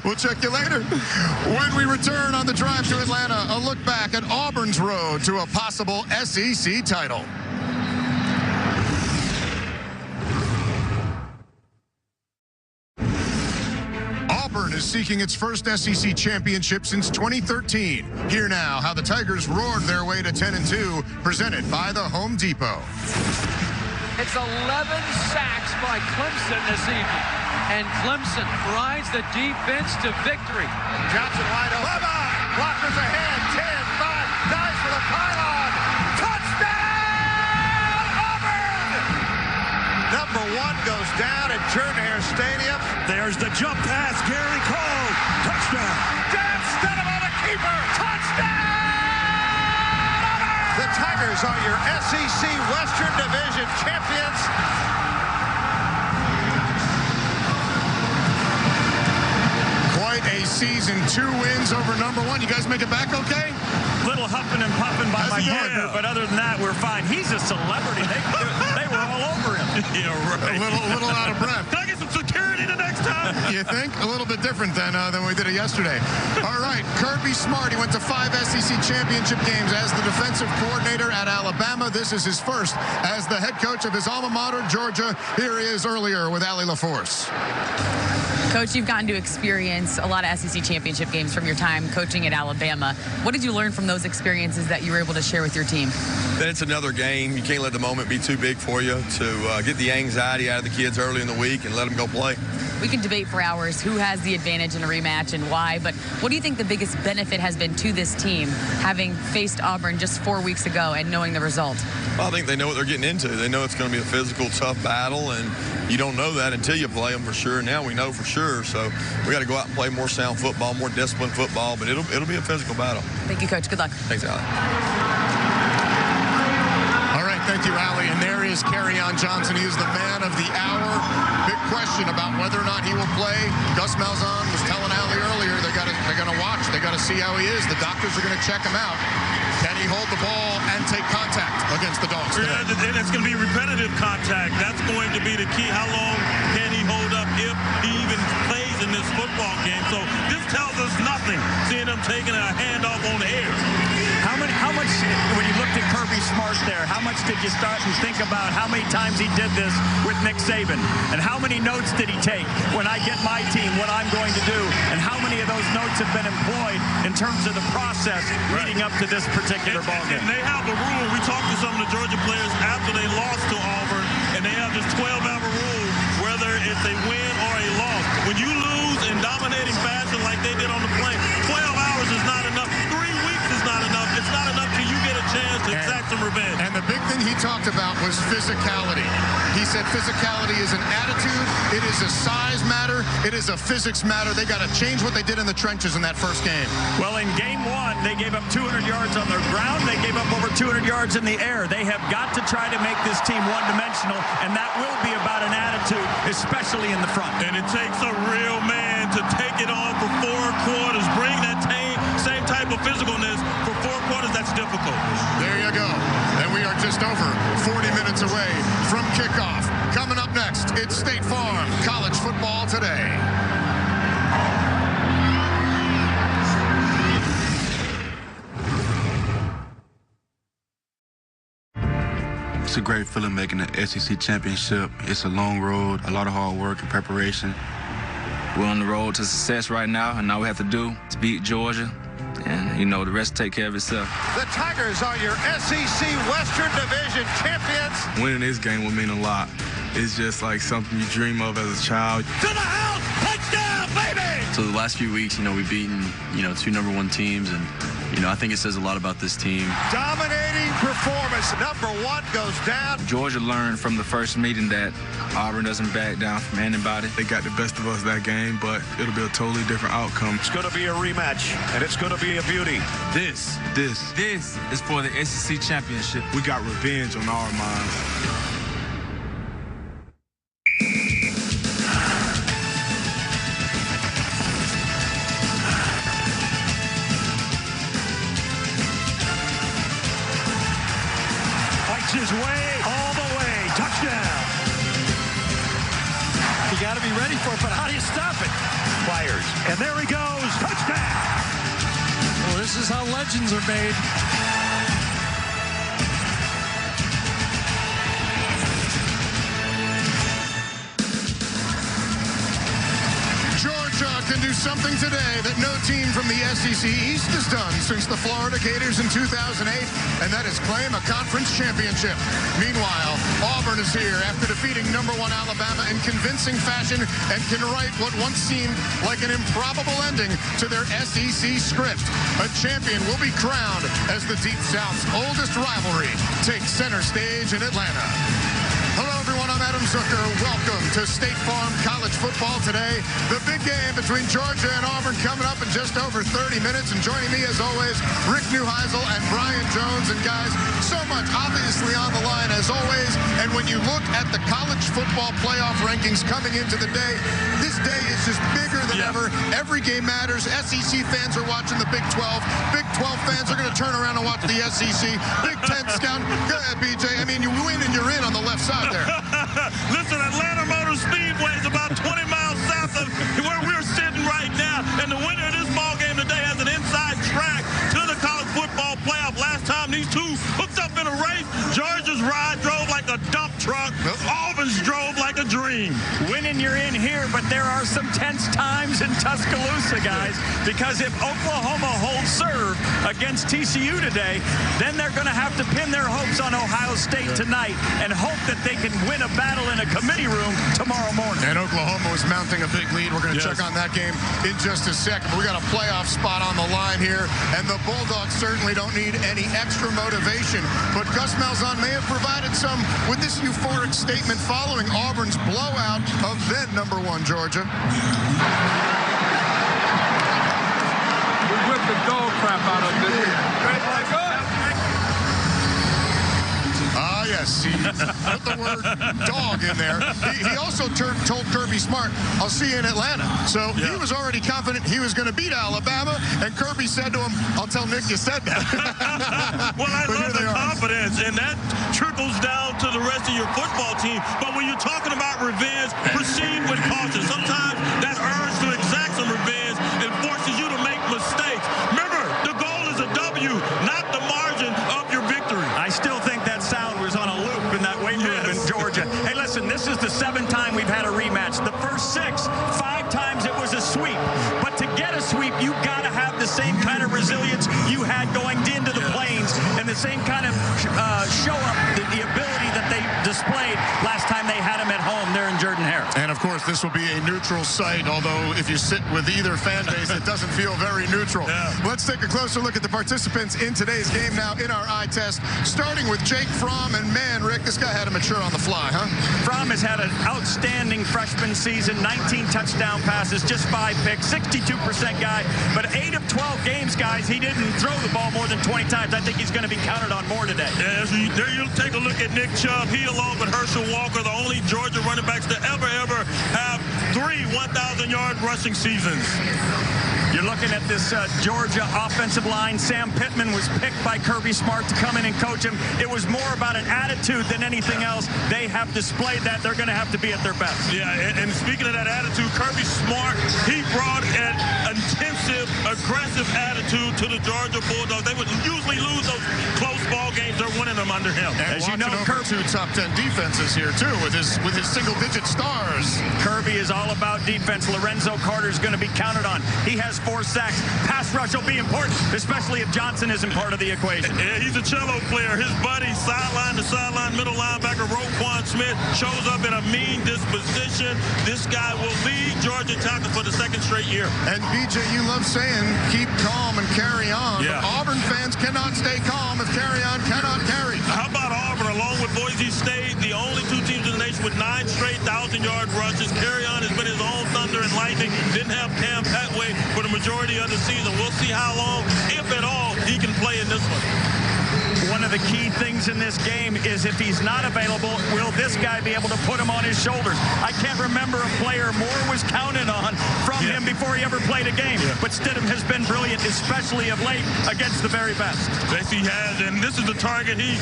We'll check you later. When we return on the drive to Atlanta, a look back at Auburn's road to a possible SEC title. Auburn is seeking its first SEC championship since 2013. Here now, how the Tigers roared their way to 10-2, presented by the Home Depot. It's 11 sacks by Clemson this evening, and Clemson rides the defense to victory. Johnson wide open. Bye-bye. Blockers ahead. 10-5. Dives for the pylon. Touchdown, Auburn! Number 1 goes down at Jordan-Hare Stadium. There's the jump pass. Gary Cole. Touchdown. Dan Stidham on the keeper. Touchdown! The Tigers are your SEC Western Division champions. Quite a season. 2 wins over number 1. You guys make it back okay? Little huffing and puffing by my partner, but other than that, we're fine. He's a celebrity. They were all over him. Yeah, right. A little out of breath. Can I get some security the next time? You think? A little bit different than we did it yesterday. All right, Kirby Smart. He went to 5 SEC championship games as the defensive coordinator at Alabama. This is his first as the head coach of his alma mater, Georgia. Here he is earlier with Allie LaForce. Coach, you've gotten to experience a lot of SEC championship games from your time coaching at Alabama. What did you learn from those experiences that you were able to share with your team? That it's another game. You can't let the moment be too big for you to get the anxiety out of the kids early in the week and let them go play. We can debate for hours who has the advantage in a rematch and why, but what do you think the biggest benefit has been to this team, having faced Auburn just 4 weeks ago and knowing the result? Well, I think they know what they're getting into. They know it's going to be a physical, tough battle, and you don't know that until you play them for sure. Now we know for sure, so we got to go out and play more sound football, more disciplined football, but it'll be a physical battle. Thank you, Coach. Good luck. Thanks, Allie. Thank you, Allie. And there is Kerryon Johnson. He is the man of the hour. Big question about whether or not he will play. Gus Malzahn was telling Allie earlier they're going to watch. They got to see how he is. The doctors are going to check him out. Can he hold the ball and take contact against the Dogs today? Yeah, and it's going to be repetitive contact. That's going to be the key. How long can he hold up if he even plays in this football game? So this tells us nothing, seeing him taking a handoff on the air. How much, when you looked at Kirby Smart there, how much did you start and think about how many times he did this with Nick Saban? And how many notes did he take when I get my team, what I'm going to do? And how many of those notes have been employed in terms of the process leading up to this particular ballgame? And they have a rule. We talked to some of the Georgia players after they lost to Auburn, and they have this 12-hour rule, whether it's a win or a loss. When you lose in dominating fashion like they did on the plane, 12 hours is not enough. 3 weeks is not enough. It's not enough till you get a chance to exact some revenge. And the big thing he talked about was physicality. He said physicality is an attitude. It is a size matter. It is a physics matter. They got to change what they did in the trenches in that first game. Well, in game one, they gave up 200 yards on the ground. They gave up over 200 yards in the air. They have got to try to make this team one-dimensional, and that will be about an attitude, especially in the front. And it takes a real man to take it on for 4 quarters, bring that same type of physicalness for 4 quarters. That's difficult. There you go. And we are just over 40 minutes away from kickoff. Coming up next, it's State Farm College Football Today. It's a great feeling making the SEC championship. It's a long road, a lot of hard work and preparation. We're on the road to success right now, and all we have to do is beat Georgia, and, you know, the rest take care of itself. The Tigers are your SEC Western Division champions. Winning this game will mean a lot. It's just like something you dream of as a child. To the house! Touchdown, baby! So the last few weeks, you know, we've beaten, 2 #1 teams, and, I think it says a lot about this team. Dominating performance. Number 1 goes down. Georgia learned from the first meeting that Auburn doesn't back down from anybody. They got the best of us that game, but it'll be a totally different outcome. It's going to be a rematch, and it's going to be a beauty. This is for the SEC championship. We got revenge on our minds. His way all the way. Touchdown. You got to be ready for it, but how do you stop it? Fires. And there he goes. Touchdown. Well, this is how legends are made. Georgia can do something today that no team from the SEC East has done since the Florida Gators in 2008, and that is claim a conference championship. Meanwhile, Auburn is here after defeating #1 Alabama in convincing fashion and can write what once seemed like an improbable ending to their SEC script. A champion will be crowned as the Deep South's oldest rivalry takes center stage in Atlanta. Hello, everyone. I'm Adam Zucker. Welcome to State Farm College Football Today. The big game between Georgia and Auburn coming up in just over 30 minutes. And joining me, as always, Rick Neuheisel and Brian Jones. And, guys, so much obviously on the line, as always. And when you look at the college football playoff rankings coming into the day, this day is just bigger than ever. Every game matters. SEC fans are watching the Big 12. Big 12 fans are going to turn around and watch the SEC. Big 10 scout. Go ahead, BJ. I mean, you win and you're in on the left side there. Listen, Atlanta Motor Speedway is about 20 miles south of where we're sitting right now, and the winner of this ball game today has an inside track to the college football playoff. Last time these two hooked up in a race, Georgia's ride drove like a dump truck. Auburn's drove like a dream. Winning, you're in here, but there are some tense times in Tuscaloosa, guys, because if Oklahoma holds serve against TCU today, then they're going to have to pin their hopes on Ohio State tonight and hope that they can win a battle in a committee room tomorrow morning. And Oklahoma was mounting a big lead. We're going to check on that game in just a second. We got a playoff spot on the line here, and the Bulldogs certainly don't need any extra motivation. But Gus Malzahn may have provided some with this euphoric statement following Auburn's blowout of then #1 Georgia. We whipped the dog crap out of this. Ah, yes. the word dog in there. He also told Kirby Smart, I'll see you in Atlanta. So he was already confident he was going to beat Alabama, and Kirby said to him, I'll tell Nick you said that. Well, I love the confidence, and that trickles down to the rest of your football team. But when you're talking about revenge, proceed with caution. Sometimes that urge to exact some revenge and forces you to make mistakes. Remember, the goal is a W, not the margin of your victory. I still think that sound was on a loop in that weight room in Georgia. Hey, listen, this is the 7th time we've had a rematch. The first 6, 5 times it was a sweep. But to get a sweep, you got to have the same kind of resilience you had going into the Plains and the same kind of show up, the ability that they displayed last time they had them at home there in Jordan-Hare. And, of course, this will be a neutral site, although if you sit with either fan base, it doesn't feel very neutral. Let's take a closer look at the participants in today's game now in our eye test, starting with Jake Fromm. And, man, Rick, this guy had to mature on the fly, huh? Fromm has had an outstanding freshman season, 19 touchdown passes, just 5 picks, 62% guy. But 8 of 12 games, guys, he didn't throw the ball more than 20 times. I think he's going to be counted on more today. Yeah, there you take a look at Nick Chubb. He, along with Herschel Walker, the only Georgia running backs to ever have 3 1,000-yard rushing seasons. You're looking at this Georgia offensive line. Sam Pittman was picked by Kirby Smart to come in and coach him. It was more about an attitude than anything else. They have displayed that. They're going to have to be at their best. Yeah, and speaking of that attitude, Kirby Smart, he brought an intensive, aggressive attitude to the Georgia Bulldogs. They would usually lose those close ball games. They're winning them under him. And as you know, Kirby 2 top 10 defenses here, too, with his single-digit stars. Kirby is all about defense. Lorenzo Carter is going to be counted on. He has 4 sacks. Pass rush will be important, especially if Johnson isn't part of the equation. Yeah, he's a cello player. His buddy, sideline to sideline, middle linebacker, Roquan Smith, shows up in a mean disposition. This guy will lead Georgia tackle for the 2nd straight year. And, BJ, you love saying keep calm and carry on. Yeah. But Auburn fans cannot stay calm if carry on cannot carry. How about Auburn, along with Boise State, the only 2 teams in the nation with 9 straight 1,000-yard rushes? Carry on has been his own thunder and lightning. Didn't have Cam Petway for the majority of the season. We'll see how long, if at all, he can play in this one. One of the key things in this game is if he's not available, will this guy be able to put him on his shoulders? I can't remember a player more was counted on from him before he ever played a game. But Stidham has been brilliant, especially of late, against the very best. Yes, he has, and this is the target he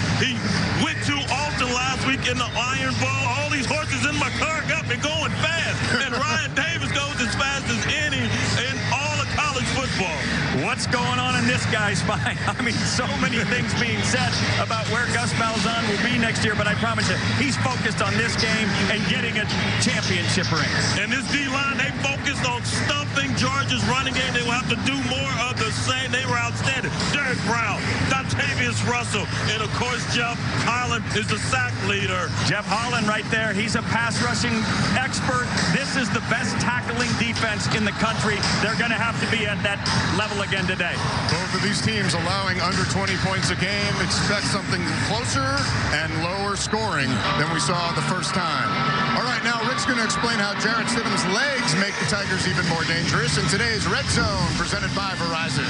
went to Alton last week in the Iron Bowl. All these horses in my car got me going fast, and Ryan Davis goes as fast as any in all of college football. What's going on in this guy's mind? I mean, so many things being said about where Gus Malzahn will be next year, but I promise you, he's focused on this game and getting a championship ring. And this D-line, they focused on stumping Georgia's running game. They will have to do more of the same. They were outstanding. Derek Brown, Dontavius Russell, and, of course, Jeff Holland is the sack leader. Jeff Holland right there. He's a pass rushing expert. This is the best tackling defense in the country. They're going to have to be at that level again today. Both of these teams allowing under 20 points a game. Expect something closer and lower scoring than we saw the first time. All right, now Rick's going to explain how Jarrett Stidham's legs make the Tigers even more dangerous in today's Red Zone, presented by Verizon.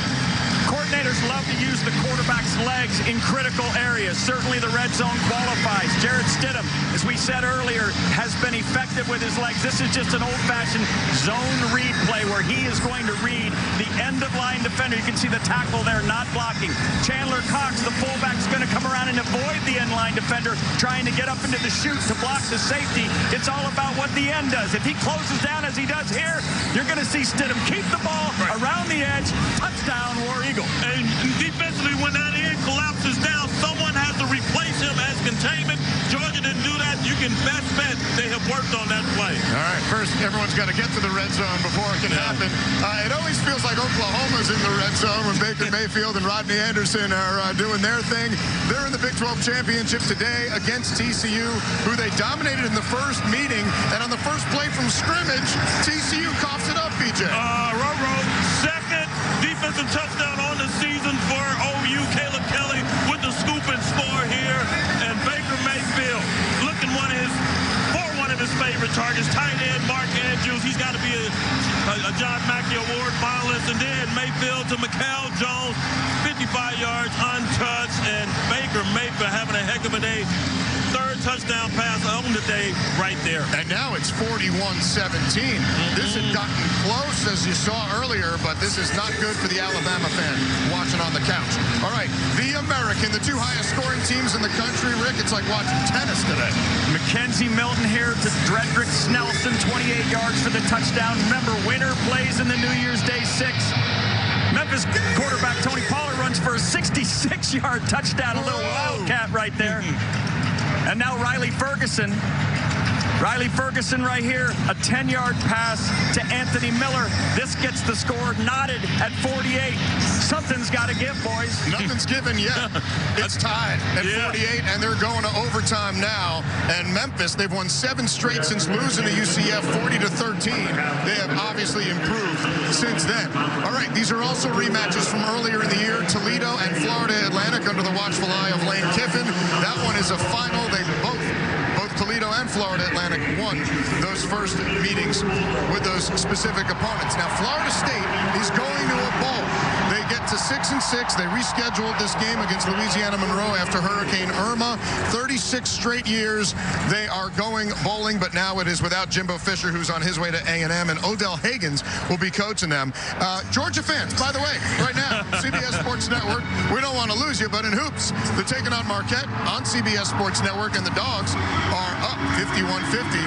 Coordinators love to use the quarterback's legs in critical areas. Certainly the red zone qualifies. Jarrett Stidham, as we said earlier, has been effective with his legs. This is just an old-fashioned zone read play where he is going to read the end-of-line defender. You can see the tackle there not blocking. Chandler Cox, the fullback, is going to come around and avoid the end-line defender, trying to get up into the chute to block the safety. It's all about what the end does. If he closes down as he does here, you're going to see Stidham keep the ball around the edge. Touchdown, War Eagle. And defensively, when that end collapses down, someone has to replace him as containment. Georgia didn't do that. You can best bet they have worked on that play. All right, first, everyone's got to get to the red zone before it can happen. It always feels like Oklahoma's in the red zone when Baker Mayfield and Rodney Anderson are doing their thing. They're in the Big 12 Championship today against TCU, who they dominated in the first meeting. And on the first play from scrimmage, TCU coughs it up, BJ. Roro, second defensive touchdown on the season for OU. Caleb Kelly with the scoop and score here. And Baker Mayfield looking one of his favorite targets. Tight end Mark Andrews. He's got to be a John Mackey Award finalist. And then Mayfield to Mikael Jones, 55 yards untouched. And Baker Mayfield having a heck of a day. Third touchdown pass on the day right there. And now it's 41-17. This had gotten close, as you saw earlier, but this is not good for the Alabama fan watching on the couch. All right, the American, the two highest scoring teams in the country. Rick, it's like watching tennis today. Mackenzie Milton here to Dredrick Snelson, 28 yards for the touchdown. Remember, winner plays in the New Year's Day 6. Memphis quarterback Tony Pollard runs for a 66-yard touchdown, a little wildcat right there. And now Riley Ferguson right here, a 10-yard pass to Anthony Miller. This gets the score knotted at 48. Something's got to give, boys. Nothing's given yet. It's tied at 48, and they're going to overtime now. And Memphis, they've won 7 straight since losing to UCF 40-13. They have obviously improved since then. All right, these are also rematches from earlier in the year. Toledo and Florida Atlantic under the watchful eye of Lane Kiffin. That one is a final. They both Toledo and Florida Atlantic won those first meetings with those specific opponents. Now, Florida State is going to a bowl. They get to 6-6. They rescheduled this game against Louisiana Monroe after Hurricane Irma. 36 straight years they are going bowling, but now it is without Jimbo Fisher, who's on his way to A&M, and Odell Haggins will be coaching them. Georgia fans, by the way, right now, CBS Sports Network, we don't want to lose you, but in hoops, they're taking on Marquette on CBS Sports Network, and the Dogs are up 51-50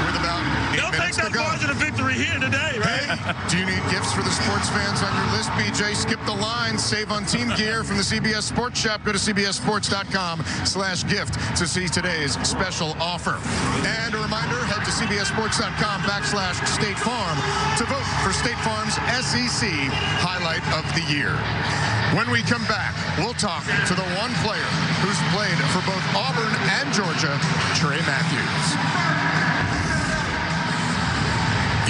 with about 8 minutes to go. Don't take that margin of victory here today, right? Hey, do you need gifts for the sports fans on your list, BJ? Skip the line. Save on team gear from the CBS Sports Shop. Go to cbssports.com/gift to see today's special offer. And a reminder, head to cbssports.com/State Farm to vote for State Farm's SEC Highlight of the Year. When we come back, we'll talk to the one player who's played for both Auburn and Georgia, Trey Matthews.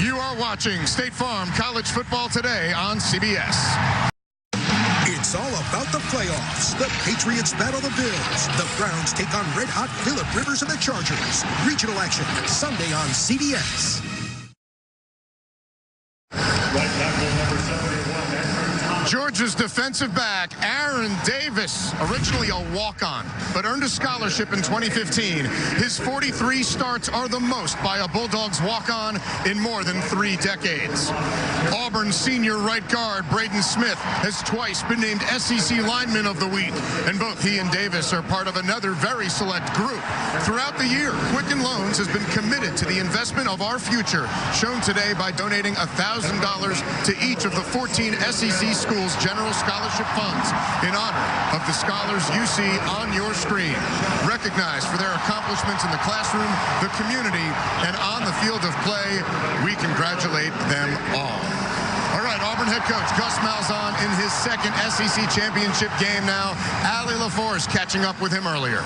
You are watching State Farm College Football Today on CBS. It's all about the playoffs. The Patriots battle the Bills. The Browns take on red-hot Phillip Rivers and the Chargers. Regional action Sunday on CBS. Georgia's defensive back, Aaron Davis, originally a walk-on, but earned a scholarship in 2015. His 43 starts are the most by a Bulldogs walk-on in more than 3 decades. Auburn senior right guard Braden Smith has twice been named SEC Lineman of the Week, and both he and Davis are part of another very select group. Throughout the year, Quicken Loans has been committed to the investment of our future, shown today by donating $1,000 to each of the 14 SEC schools general scholarship funds in honor of the scholars you see on your screen. Recognized for their accomplishments in the classroom, the community, and on the field of play, we congratulate them all. All right, Auburn head coach Gus Malzahn in his second SEC championship game now. Allie LaForce catching up with him earlier.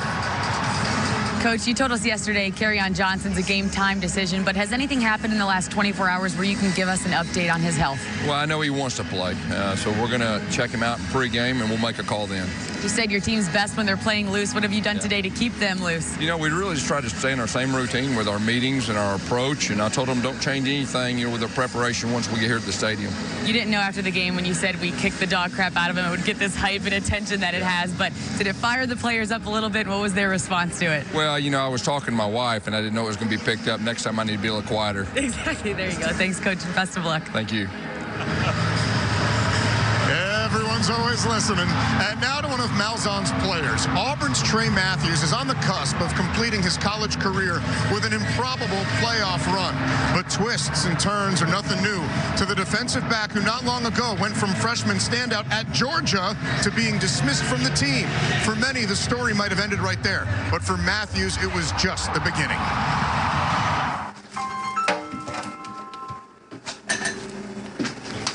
Coach, you told us yesterday Kerryon Johnson's a game-time decision, but has anything happened in the last 24 hours where you can give us an update on his health? Well, I know he wants to play, so we're going to check him out in pregame, and we'll make a call then. You said your team's best when they're playing loose. What have you done today to keep them loose? You know, we really just try to stay in our same routine with our meetings and our approach, and I told them don't change anything, with our preparation once we get here at the stadium. You didn't know after the game when you said we kicked the dog crap out of him, it would get this hype and attention that it has, but did it fire the players up a little bit? What was their response to it? Well, I was talking to my wife, and I didn't know it was going to be picked up. Next time I need to be a little quieter. Exactly. There you go. Thanks, Coach, and best of luck. Thank you. Everyone's always listening. And now to one of Malzahn's players. Auburn's Trey Matthews is on the cusp of completing his college career with an improbable playoff run. But twists and turns are nothing new to the defensive back who not long ago went from freshman standout at Georgia to being dismissed from the team. For many, the story might have ended right there. But for Matthews, it was just the beginning.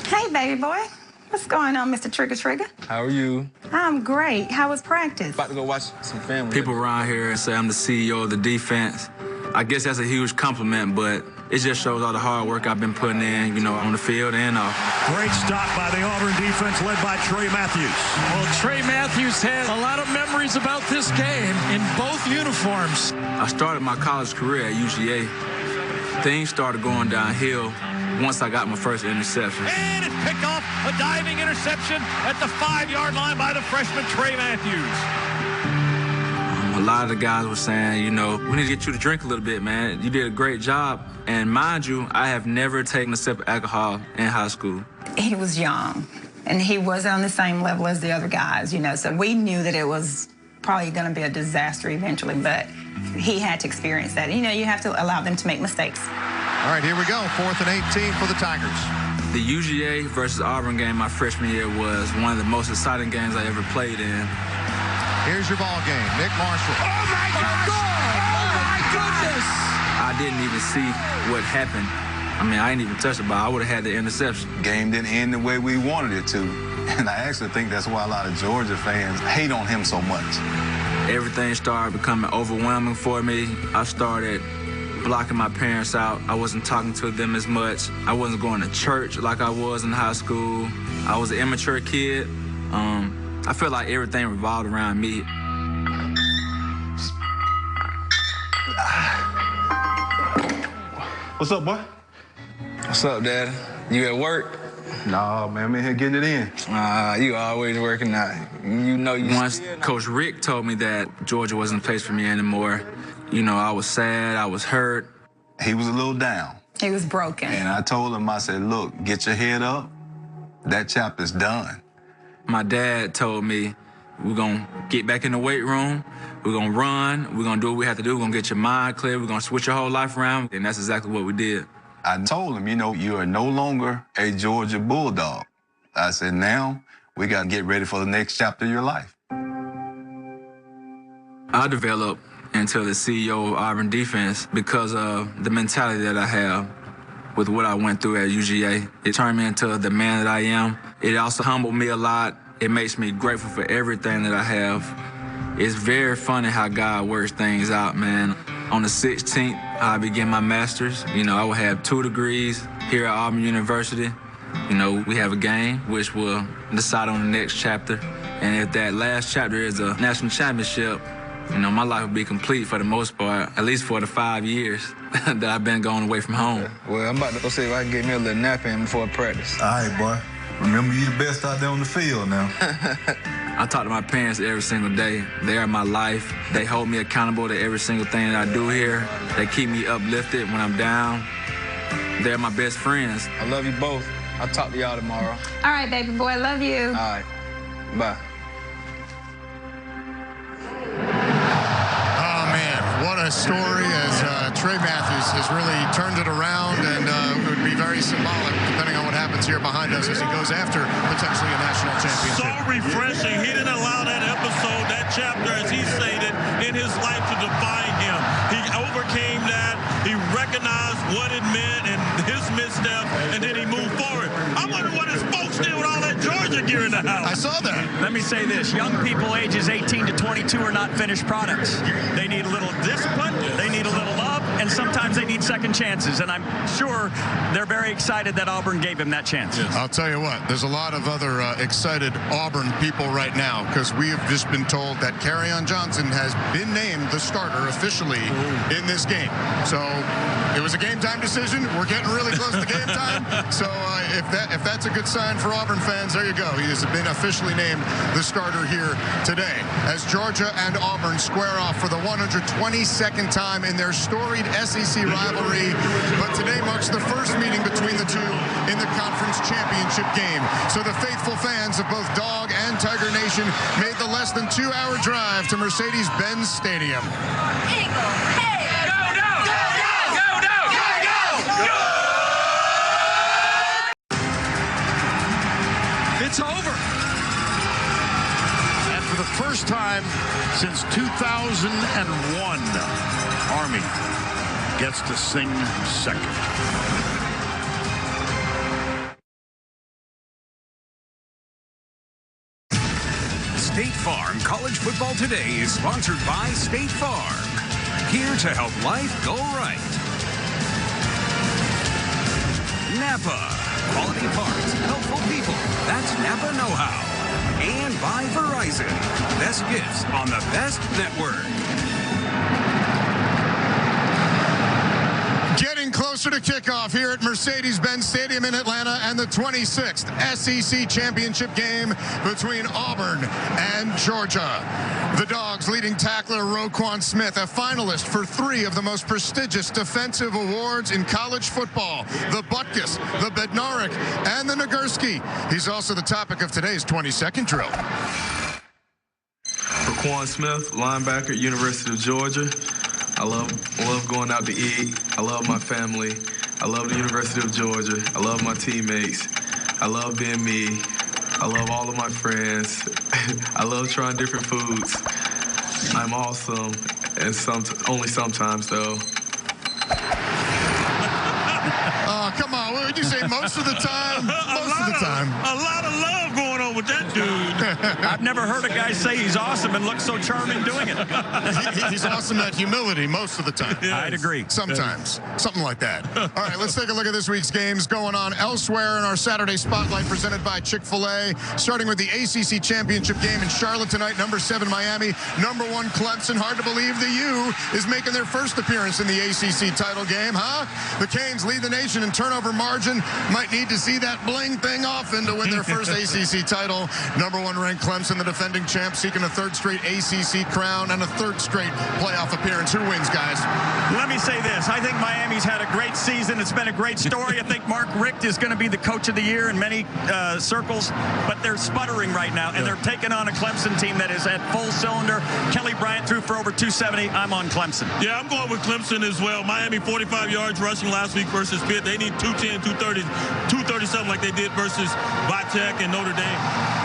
Hey, baby boy. What's going on, Mr. Trigger? How are you? I'm great. How was practice? About to go watch some family. People around here say I'm the CEO of the defense. I guess that's a huge compliment, but it just shows all the hard work I've been putting in, on the field and off. Great stop by the Auburn defense led by Trey Matthews. Well, Trey Matthews has a lot of memories about this game in both uniforms. I started my college career at UGA. Things started going downhill once I got my first interception. And it's picked off, a diving interception at the 5-yard line by the freshman Trey Matthews. A lot of the guys were saying, you know, we need to get you to drink a little bit, man. You did a great job. And mind you, I have never taken a sip of alcohol in high school. He was young, and he wasn't on the same level as the other guys, you know, so we knew that it was probably going to be a disaster eventually, but he had to experience that. You know, you have to allow them to make mistakes. All right, here we go. 4th and 18 for the Tigers. The UGA versus Auburn game my freshman year was one of the most exciting games I ever played in. Here's your ball game. Nick Marshall. Oh, my gosh! Oh, my goodness! I didn't even see what happened. I mean, I didn't even touch the ball. I would have had the interception. Game didn't end the way we wanted it to. And I actually think that's why a lot of Georgia fans hate on him so much. Everything started becoming overwhelming for me. I started blocking my parents out. I wasn't talking to them as much. I wasn't going to church like I was in high school. I was an immature kid. I felt like everything revolved around me. What's up, boy? What's up, Dad? You at work? No, man, I'm in here getting it in. You always working out. You know you... Once Coach Rick told me that Georgia wasn't the place for me anymore, you know, I was sad, I was hurt. He was a little down. He was broken. And I told him, I said, look, get your head up. That chapter's done. My dad told me, we're going to get back in the weight room, we're going to run, we're going to do what we have to do, we're going to get your mind clear, we're going to switch your whole life around, and that's exactly what we did. I told him, you know, you are no longer a Georgia Bulldog. I said, now we got to get ready for the next chapter of your life. I developed into the CEO of Auburn defense because of the mentality that I have with what I went through at UGA. It turned me into the man that I am. It also humbled me a lot. It makes me grateful for everything that I have. It's very funny how God works things out, man. On the 16th, I began my master's. You know, I will have 2 degrees here at Auburn University. You know, we have a game which will decide on the next chapter. And if that last chapter is a national championship, you know, my life will be complete for the most part, at least for the 5 years that I've been going away from home. Well, I'm about to go see if I can get me a little nap in before practice. All right, boy. Remember, you're the best out there on the field now. I talk to my parents every single day. They are my life. They hold me accountable to every single thing that I do here. They keep me uplifted when I'm down. They're my best friends. I love you both. I'll talk to y'all tomorrow. All right, baby boy, love you. All right. Bye. Oh, man, what a story as Trey Matthews has really turned it around, and it would be very symbolic, depending on what happens here behind us as he goes after potentially a national championship. So refreshing. He didn't allow that episode, that chapter, as he stated, in his life to define him. He overcame that. He recognized what it meant and his misstep, and then he moved forward. I wonder what his folks did with all that Georgia gear in the house. I saw that. Let me say this. Young people ages 18 to 22 are not finished products. They need a little discipline. They need a little love. And sometimes they need second chances. And I'm sure they're very excited that Auburn gave him that chance. Yes. I'll tell you what, there's a lot of other excited Auburn people right now because we have just been told that Kerryon Johnson has been named the starter officially in this game. So it was a game time decision. We're getting really close to game time. So if that's a good sign for Auburn fans, there you go. He has been officially named the starter here today as Georgia and Auburn square off for the 122nd time in their storied SEC rivalry. But today marks the first meeting between the two in the conference championship game. So the faithful fans of both Dog and Tiger Nation made the less than 2-hour drive to Mercedes-Benz Stadium. Eagle, hey! Go, go! Go, go! Go, go! Go, go! It's over. And for the first time since 2001, Army gets to sing second. State Farm College Football Today is sponsored by State Farm. Here to help life go right. Napa. Quality parts, helpful people. That's Napa know-how. And by Verizon. Best gifts on the best network. Getting close closer to kickoff here at Mercedes-Benz Stadium in Atlanta and the 26th SEC championship game between Auburn and Georgia. The Dogs' leading tackler Roquan Smith, a finalist for 3 of the most prestigious defensive awards in college football, the Butkus, the Bednarik, and the Nagurski. He's also the topic of today's 20-second drill. Roquan Smith, linebacker, University of Georgia. I love going out to eat. I love my family. I love the University of Georgia. I love my teammates. I love being me. I love all of my friends. I love trying different foods. I'm awesome, and only sometimes, though. Oh, come on. What would you say? Most of the time? Most of the time. A lot of love going on with that dude. I've never heard a guy say he's awesome and look so charming doing it. He's awesome at humility most of the time. Yes. I'd agree. Sometimes. Something like that. All right, let's take a look at this week's games going on elsewhere in our Saturday Spotlight presented by Chick-fil-A. Starting with the ACC Championship game in Charlotte tonight. Number 7, Miami. Number 1, Clemson. Hard to believe the U is making their first appearance in the ACC title game, huh? The Canes lead the nation in turnover margin. Might need to see that bling thing often to win their first ACC title. Number 1 ranked Clemson, the defending champ, seeking a 3rd straight ACC crown and a 3rd straight playoff appearance. Who wins, guys? Let me say this. I think Miami's had a great season. It's been a great story. I think Mark Richt is going to be the coach of the year in many circles, but they're sputtering right now, and they're taking on a Clemson team that is at full cylinder. Kelly Bryant threw for over 270. I'm on Clemson. Yeah, I'm going with Clemson as well. Miami 45 yards rushing last week versus Pitt. They need 210, 230, 230-something like they did versus Vitek and Notre Dame.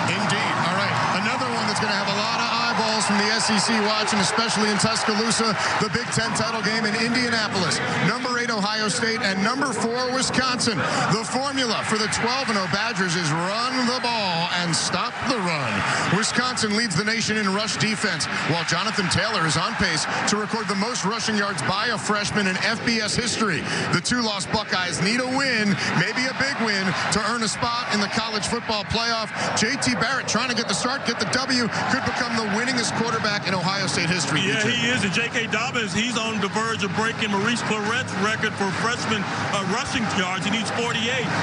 Indeed. All right. Another one that's going to have a lot of eyeballs from the SEC watching, especially in Tuscaloosa, the Big Ten title game in Indianapolis. Number 8, Ohio State, and number 4, Wisconsin. The formula for the 12-0 Badgers is run the ball and stop the run. Wisconsin leads the nation in rush defense, while Jonathan Taylor is on pace to record the most rushing yards by a freshman in FBS history. The 2-loss Buckeyes need a win, maybe a big win, to earn a spot in the college football playoff. J.T. Barrett trying to get the start, get the W, could become the winningest quarterback in Ohio State history. Yeah, he is. And J.K. Dobbins, he's on the verge of breaking Maurice Claret's record for freshman rushing yards. He needs 48.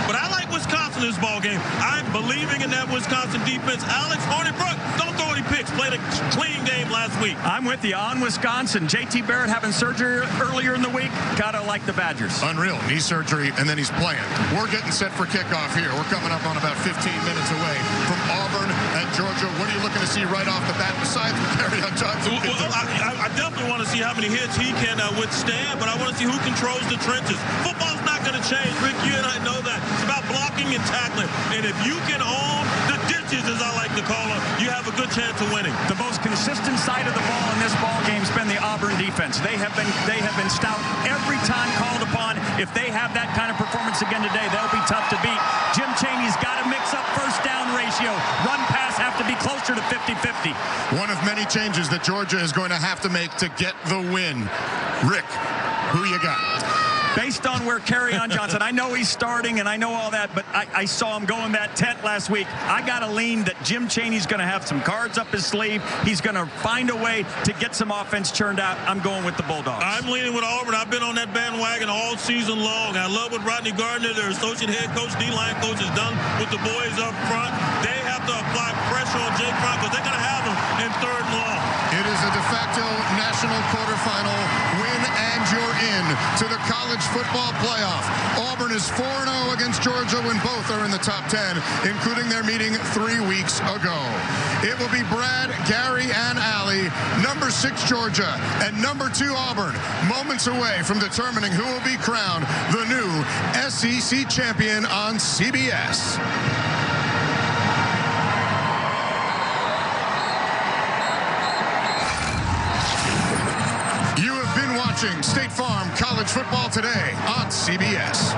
But I like Wisconsin in this ball game. I'm believing in that Wisconsin defense. Alex Hornibrook, don't throw any picks. Played a clean game last week. I'm with you on Wisconsin. J.T. Barrett having surgery earlier in the week. Gotta like the Badgers. Unreal. Knee surgery, and then he's playing. We're getting set for kickoff here. We're coming up on about 15 minutes away from Auburn and Georgia. What are you looking to see right off the bat besides Kerryon Johnson? Well, I definitely want to see how many hits he can withstand, but I want to see who controls the trenches. Football's not going to change, Rick. You and I know that. It's about blocking and tackling. And if you can own the ditches, as I like to call them, you have a good chance of winning. The most consistent side of the ball in this ball game has been the Auburn defense. They have been stout every time called upon. If they have that kind of performance again today, they'll be tough to beat. Jim Chaney's got to mix up first down ratio. Run pass have to be closer to 50-50. One of many changes that Georgia is going to have to make to get the win. Rick, who you got? Based on where Kerryon Johnson, I know he's starting and I know all that, but I saw him go in that tent last week. I got to lean that Jim Chaney's going to have some cards up his sleeve. He's going to find a way to get some offense churned out. I'm going with the Bulldogs. I'm leaning with Auburn. I've been on that bandwagon all season long. I love what Rodney Gardner, their associate head coach, D-line coach, has done with the boys up front. They have to apply pressure on Jake Fromm because they're going to have him in 3rd and long. It is a de facto national quarterfinal win, and you're in to the college football playoff. Auburn is 4-0 against Georgia when both are in the top 10, including their meeting 3 weeks ago. It will be Brad, Gary, and Allie, number 6 Georgia, and number 2 Auburn, moments away from determining who will be crowned the new SEC champion on CBS. You have been watching State Farm College Football Today on CBS.